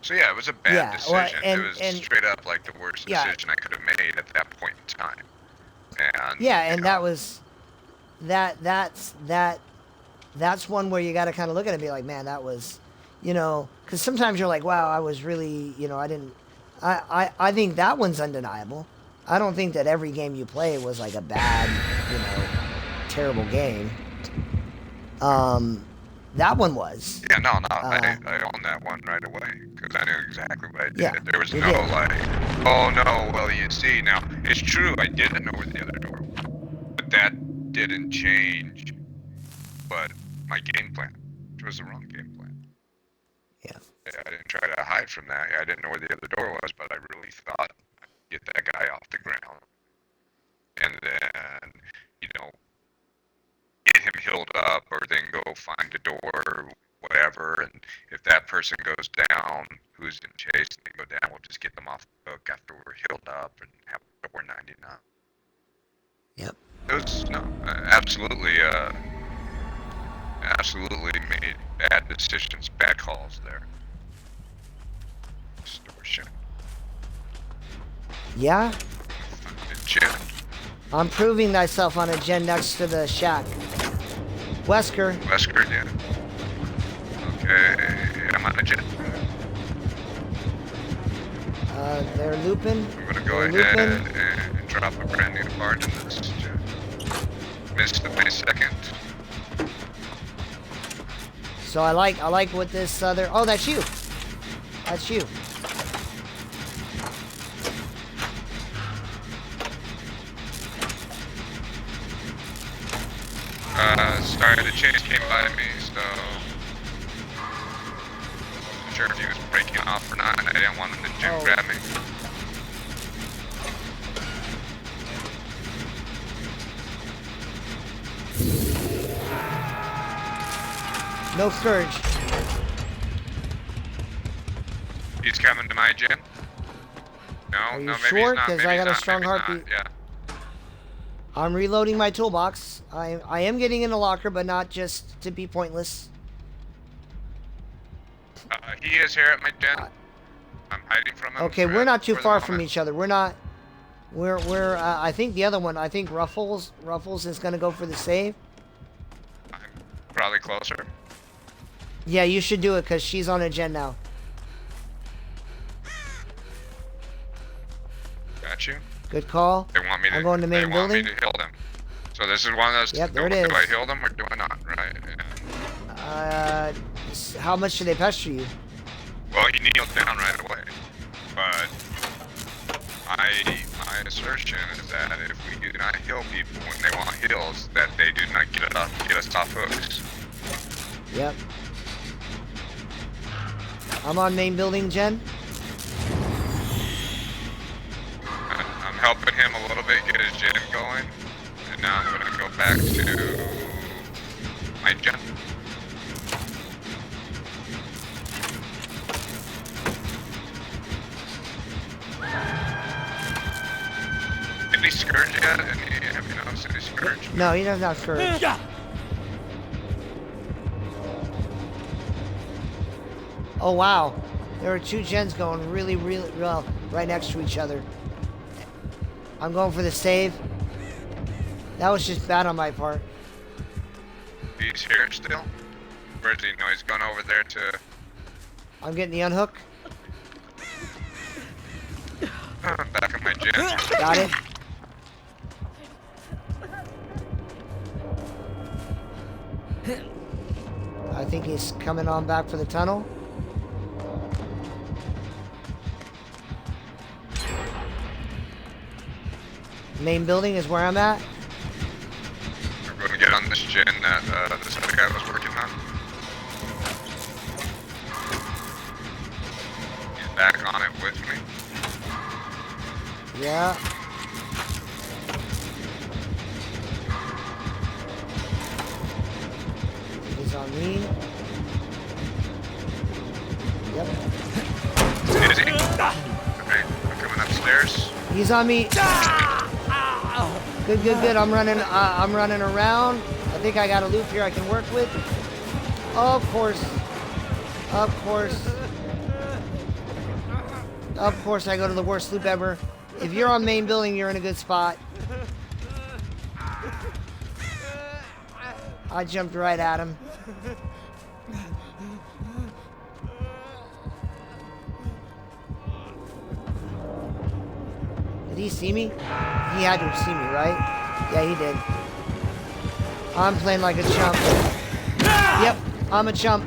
So yeah, it was a bad decision. Well, it was straight up like the worst decision I could have made at that point in time. And and that was that's one where you got to kind of look at it and be like, man, that was, you know, because sometimes you're like, wow, I was really, you know, I think that one's undeniable. I don't think that every game you play was like a bad, you know, terrible game. That one was. Yeah, no, I owned that one right away because I knew exactly what I did. Yeah, there was you no did. like, oh no, well you see, now it's true I didn't know where the other door was, but that didn't change. But my game plan, which was the wrong game plan. Yeah. I didn't try to hide from that. I didn't know where the other door was, but I really thought I'd get that guy off the ground, and then, you know, get him healed up, or then go find a door, or whatever. And if that person goes down, who's in chase, and they go down, we'll just get them off the hook after we're healed up and have door 99. Yep. It was absolutely made bad decisions, bad calls there. Extortion. Yeah. Fucking Jim. I'm proving thyself on a gen next to the shack. Wesker. Wesker, yeah. Okay, I'm on a jet. They're looping. I'm gonna go They're ahead looping. and drop a brand new part in this jet. Missed the May 2nd. So I like what this other. Oh, that's you. That's you. Sorry, the chase came by me, so not sure if he was breaking off or not, and I didn't want him to jump grab me. No Scourge. He's coming to my gym. No, Are you no, maybe sure? he's not. 'Cause Maybe I he's got a not, strong maybe he's heartbeat. not, yeah. I'm reloading my toolbox. I am getting in the locker, but not just to be pointless. He is here at my gym. I'm hiding from him. Okay, for- we're not too for the far from moment. each other. We're not. We're. I think the other one. I think Ruffles is gonna go for the save. I'm probably closer. Yeah, you should do it because she's on a gen now. Got you. Good call. They want me to. I'm going to they main want me building. to heal them. So this is one of those. Yep, there it do I is. heal them or do I not? Right. Yeah. How much do they pester you? Well, he kneeled down right away. But my assertion is that if we do not heal people when they want heals, that they do not get us off hooks. Yep. I'm on main building, Jen. I'm helping him a little bit get his gen going, and now I'm gonna go back to my gen. Any Scourge yet? Have you noticed any Scourge? No, he doesn't have Scourge. Oh wow, there are two gens going really well right next to each other. I'm going for the save. That was just bad on my part. He's here still? Where's he? No, he's gone over there to... I'm getting the unhook. Back on my gen. Got it. I think he's coming on back for the tunnel. Main building is where I'm at. We're going to get on this gen that this other guy was working on. He's back on it with me. Yeah. He's on me. Yep. Is he? Okay, I'm coming upstairs. He's on me. Good, good, good. I'm running around. I think I got a loop here I can work with. Of course. Of course. Of course I go to the worst loop ever. If you're on main building, you're in a good spot. I jumped right at him. Did he see me? He had to have seen me, right? Yeah, he did. I'm playing like a chump. Yep, I'm a chump.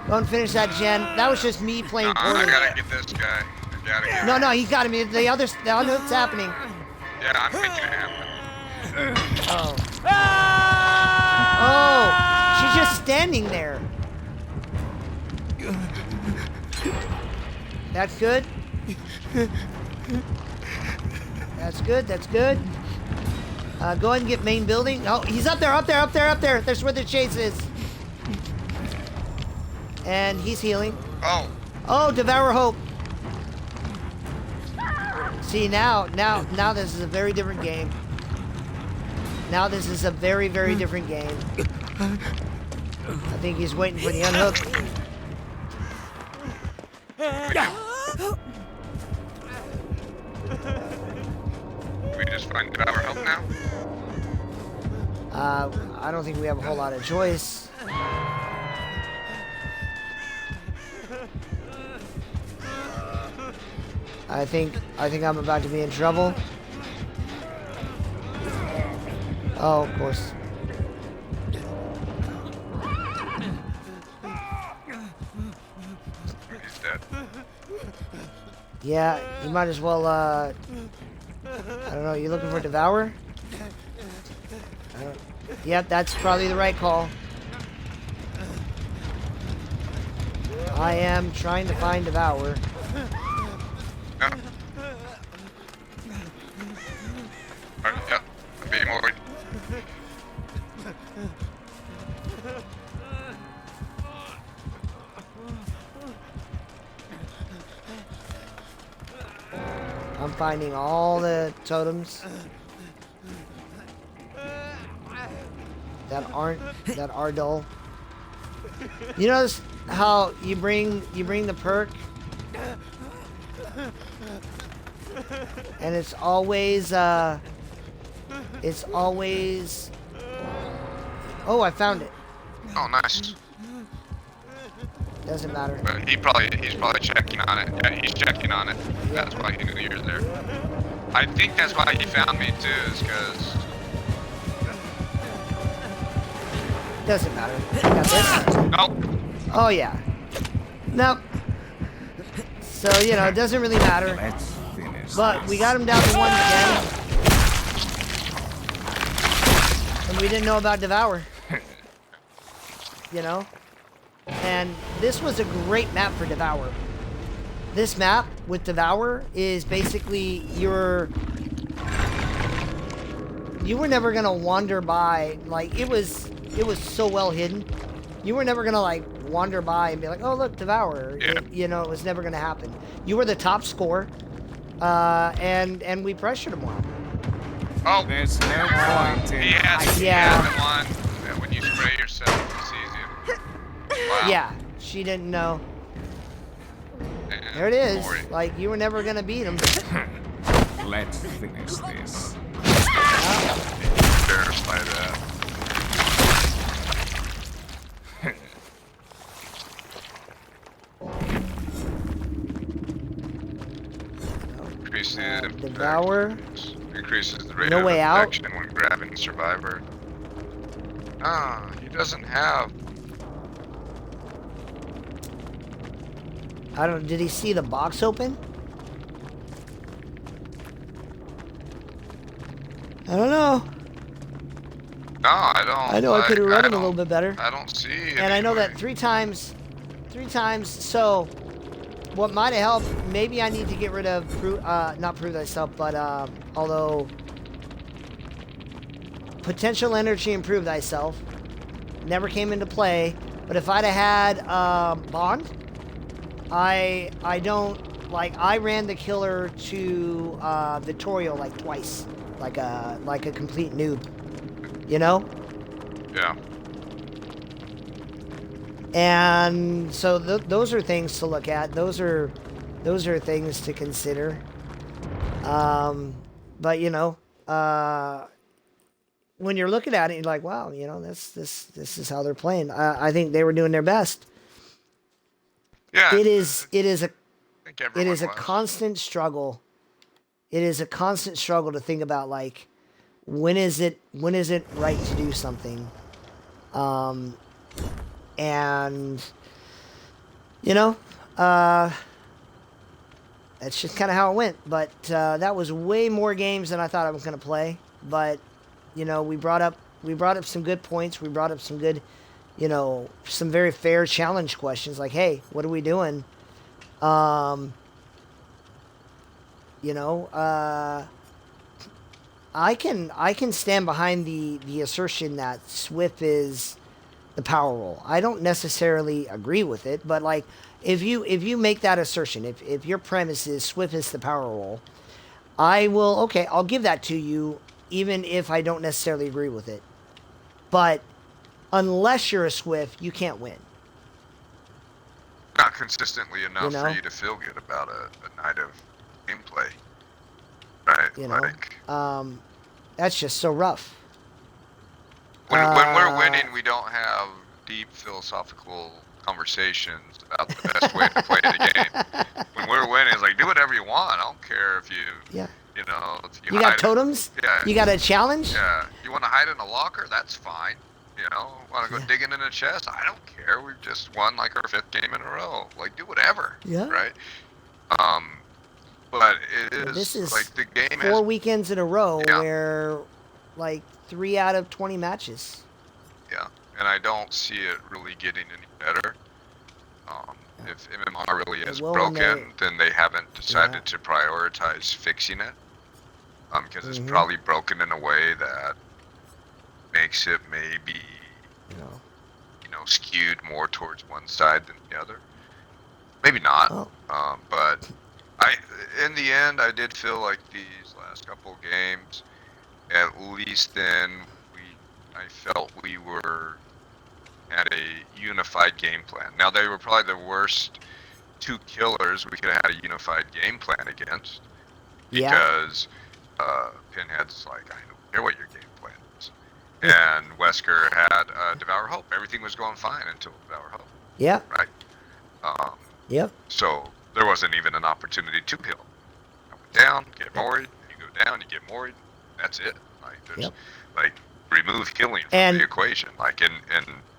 Don't finish that gen. That was just me playing poorly. I gotta get this guy. I gotta get No, he got him. The other's happening. Yeah, I'm making it happen. Oh. Oh, she's just standing there. That's good. That's good, that's good. Go ahead and get main building. Oh, he's up there, up there, up there, up there. That's where the chase is. And he's healing. Oh, Oh, Devour Hope. See, now this is a very different game. Now this is a very, very different game. I think he's waiting for the unhook. do we just find Devour Help now? I don't think we have a whole lot of choice. I think I'm about to be in trouble. Oh, of course. He's dead. Yeah, you might as well, I don't know, you looking for Devour? Yep, that's probably the right call. I am trying to find Devour. No. Alright, yeah, I'm being worried. I'm finding all the totems that are dull. You notice how you bring the perk and it's always oh, I found it. Oh, nice. Doesn't matter. But he's probably checking on it. Yeah, he's checking on it. That's why he knew you were there. I think that's why he found me too, is because Doesn't matter. I got this. nope. Oh yeah. Nope. So you know, it doesn't really matter. Let's finish. But we got him down to 1 gen. And we didn't know about Devour. You know? And this was a great map for Devour. This map with Devour is basically you were never gonna wander by, like it was so well hidden. You were never gonna like wander by and be like, oh look, Devour. Yeah. You know, it was never gonna happen. You were the top scorer. And we pressured him well. Oh, There's no point in he has Yeah. the one that when you spray yourself, it sees you. Wow. Yeah, she didn't know. Man, There it is. Maury. Like you were never gonna beat him. Let's finish this. Embarrassed by that. Devour. Increases the rate No of Way Out. infection when grabbing Survivor. Ah, he doesn't have. I don't. Did he see the box open? I don't know. No, I don't. I know I could have read him a don't- little bit better. I don't see. And I know that anyway. 3 times. So, what might have helped? Maybe I need to get rid of not prove thyself, but although potential energy and prove thyself never came into play. But if I'd have had Bond, I don't like. I ran the killer to Vittorio like twice, like a complete noob, you know. Yeah. And so those are things to look at. Those are things to consider. But you know, when you're looking at it, you're like, wow, you know, this is how they're playing. I think they were doing their best. Yeah. It is I think a everyone was. constant struggle. It is a constant struggle to think about, like, when is it right to do something. And you know, that's just kind of how it went. But that was way more games than I thought I was going to play. But you know, we brought up some good points. We brought up some good, you know, some very fair challenge questions. Like, hey, what are we doing? You know, I can stand behind the assertion that Swift is the power role. I don't necessarily agree with it, but like, if you make that assertion, if your premise is Swift is the power role, I'll give that to you, even if I don't necessarily agree with it. But unless you're a Swift, you can't win. Not consistently enough You know? for you to feel good about a night of gameplay. Right? You know, Like, that's just so rough. when we're winning, we don't have deep philosophical conversations about the best way to play the game. When we're winning, it's like, do whatever you want. I don't care if you, Yeah. you know, if You got hide- totems? Yeah. You got a challenge? Yeah. You want to hide in a locker? That's fine. You know, want to go Yeah. digging in a chest? I don't care. We've just won like our 5th game in a row. Like, do whatever. Yeah. Right. But it is, This is like the game 4 is. weekends in a row Yeah. where, like, 3 out of 20 matches. Yeah, and I don't see it really getting any better. If MMR really is will when broken, then they haven't decided Yeah. to prioritize fixing it. Because it's Mhm. probably broken in a way that makes it maybe, You know. skewed more towards one side than the other. Maybe not. Oh. But in the end, I did feel like these last couple games, at least then, I felt we were at a unified game plan. Now, they were probably the worst 2 killers we could have had a unified game plan against. Yeah. Because Pinhead's like, I don't care what your game plan is. And Wesker had Devour Hope. Everything was going fine until Devour Hope, Yeah. right? Yep. So there wasn't even an opportunity to heal. I went down, get worried, you go down, you get worried. That's it. Like, there's, Yep. like, remove healing from And- the equation. Like, and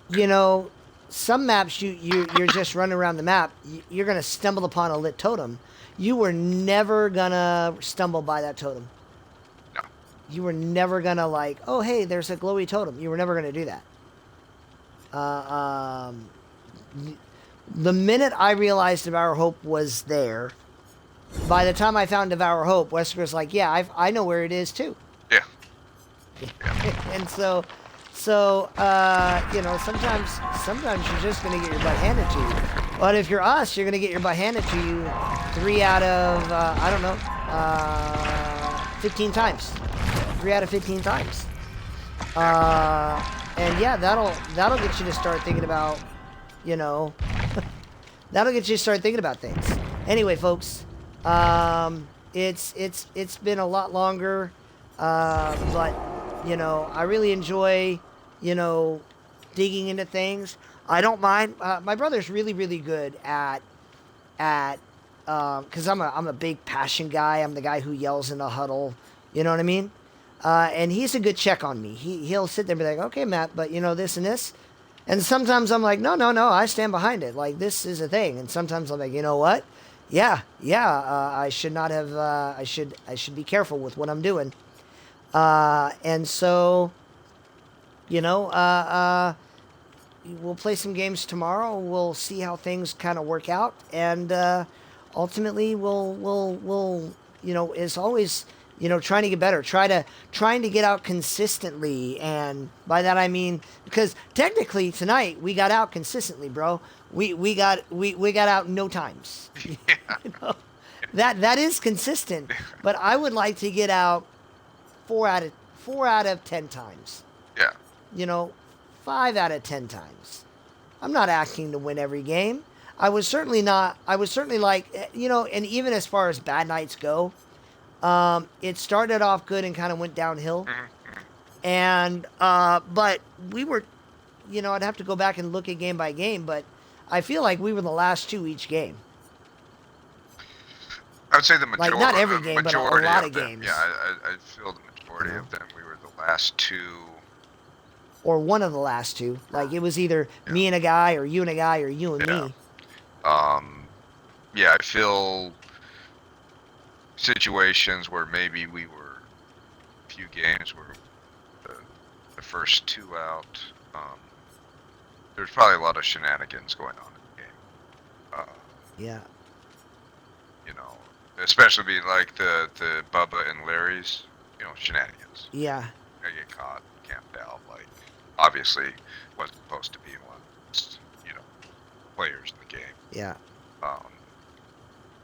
You know, some maps you're just running around the map. You're gonna stumble upon a lit totem. You were never gonna stumble by that totem. No. You were never gonna like, oh hey, there's a glowy totem. You were never gonna do that. The minute I realized Devour Hope was there, by the time I found Devour Hope, Wesker's like, yeah, I know where it is too. yeah. And so you know, sometimes you're just gonna get your butt handed to you. But if you're us, you're gonna get your butt handed to you 3 out of 15 times. 3 out of 15 times. And yeah, that'll get you to start thinking about, you know, that'll get you to start thinking about things. Anyway, folks, it's been a lot longer, but you know, I really enjoy, you know, digging into things. I don't mind. My brother's really, really good at because I'm a big passion guy. I'm the guy who yells in the huddle. You know what I mean? And he's a good check on me. He'll sit there and be like, okay, Matt, but you know this and this. And sometimes I'm like, no, I stand behind it. Like, this is a thing. And sometimes I'm like, you know what? Yeah, I should not have, I should be careful with what I'm doing. And so, you know, we'll play some games tomorrow. We'll see how things kind of work out. And ultimately, we'll, you know, as always, you know, trying to get better, trying to get out consistently. And by that I mean, because technically tonight we got out consistently, bro. We got out no times. You know? That is consistent. But I would like to get out 4 out of 10 times. Yeah. You know, 5 out of 10 times. I'm not asking to win every game. I was certainly like, you know, and even as far as bad nights go, it started off good and kind of went downhill. And, but we were, you know, I'd have to go back and look at game by game, but I feel like we were the last two each game. I would say the majority. Like, not every game, but a lot of them. games. Yeah, I feel the majority of them. We were the last two. Or one of the last two. Like, it was either me and a guy, or you and a guy, or you and me. Yeah, I feel situations where maybe we were a few games where the first two out, there's probably a lot of shenanigans going on in the game. Yeah. You know, especially being like the Bubba and Larry's, you know, shenanigans. Yeah. They get caught, camped out, like, obviously wasn't supposed to be one of the, you know, players in the game. Yeah.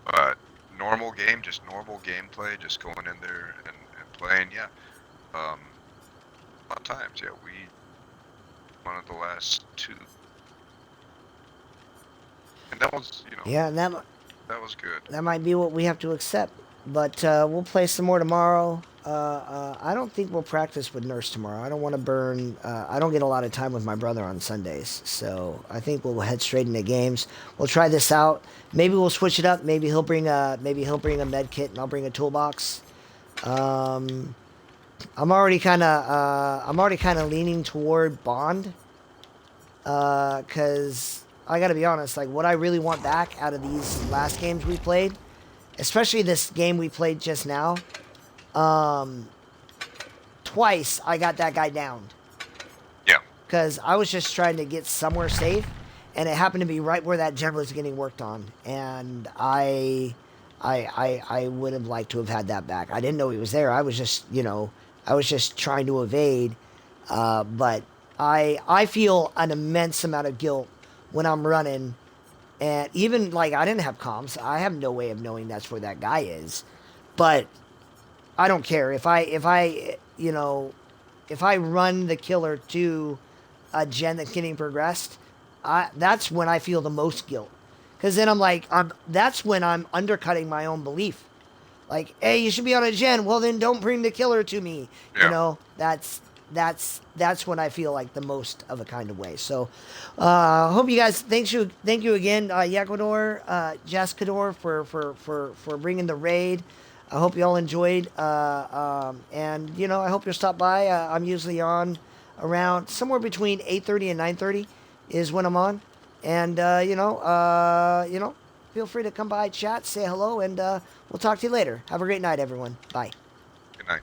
But normal game, just normal gameplay, just going in there and playing, yeah. A lot of times, yeah, we one of the last two. And that was, you know, Yeah, and that was good. that might be what we have to accept. But we'll play some more tomorrow. I don't think we'll practice with Nurse tomorrow. I don't want to burn. I don't get a lot of time with my brother on Sundays, so I think we'll head straight into games. We'll try this out. Maybe we'll switch it up. Maybe he'll bring a med kit, and I'll bring a toolbox. I'm already kind of leaning toward Bond, because I got to be honest. Like, what I really want back out of these last games we played, especially this game we played just now. Twice I got that guy downed. Yeah. Because I was just trying to get somewhere safe, and it happened to be right where that gen was getting worked on, and I would have liked to have had that back. I didn't know he was there. I was just, you know, trying to evade. But I feel an immense amount of guilt when I'm running, and even like I didn't have comms. I have no way of knowing that's where that guy is, but I don't care if I you know, if I run the killer to a gen that's getting progressed, that's when I feel the most guilt. Because then I'm like, that's when I'm undercutting my own belief. Like, hey, you should be on a gen. Well, then don't bring the killer to me. Yeah. You know, that's when I feel like the most of a kind of way. So, hope you guys. Thank you again, Yakador, Jaskador, for bringing the raid. I hope you all enjoyed. And you know, I hope you'll stop by. I'm usually on around somewhere between 8:30 and 9:30 is when I'm on. And you know, feel free to come by, chat, say hello, and we'll talk to you later. Have a great night, everyone. Bye. Good night.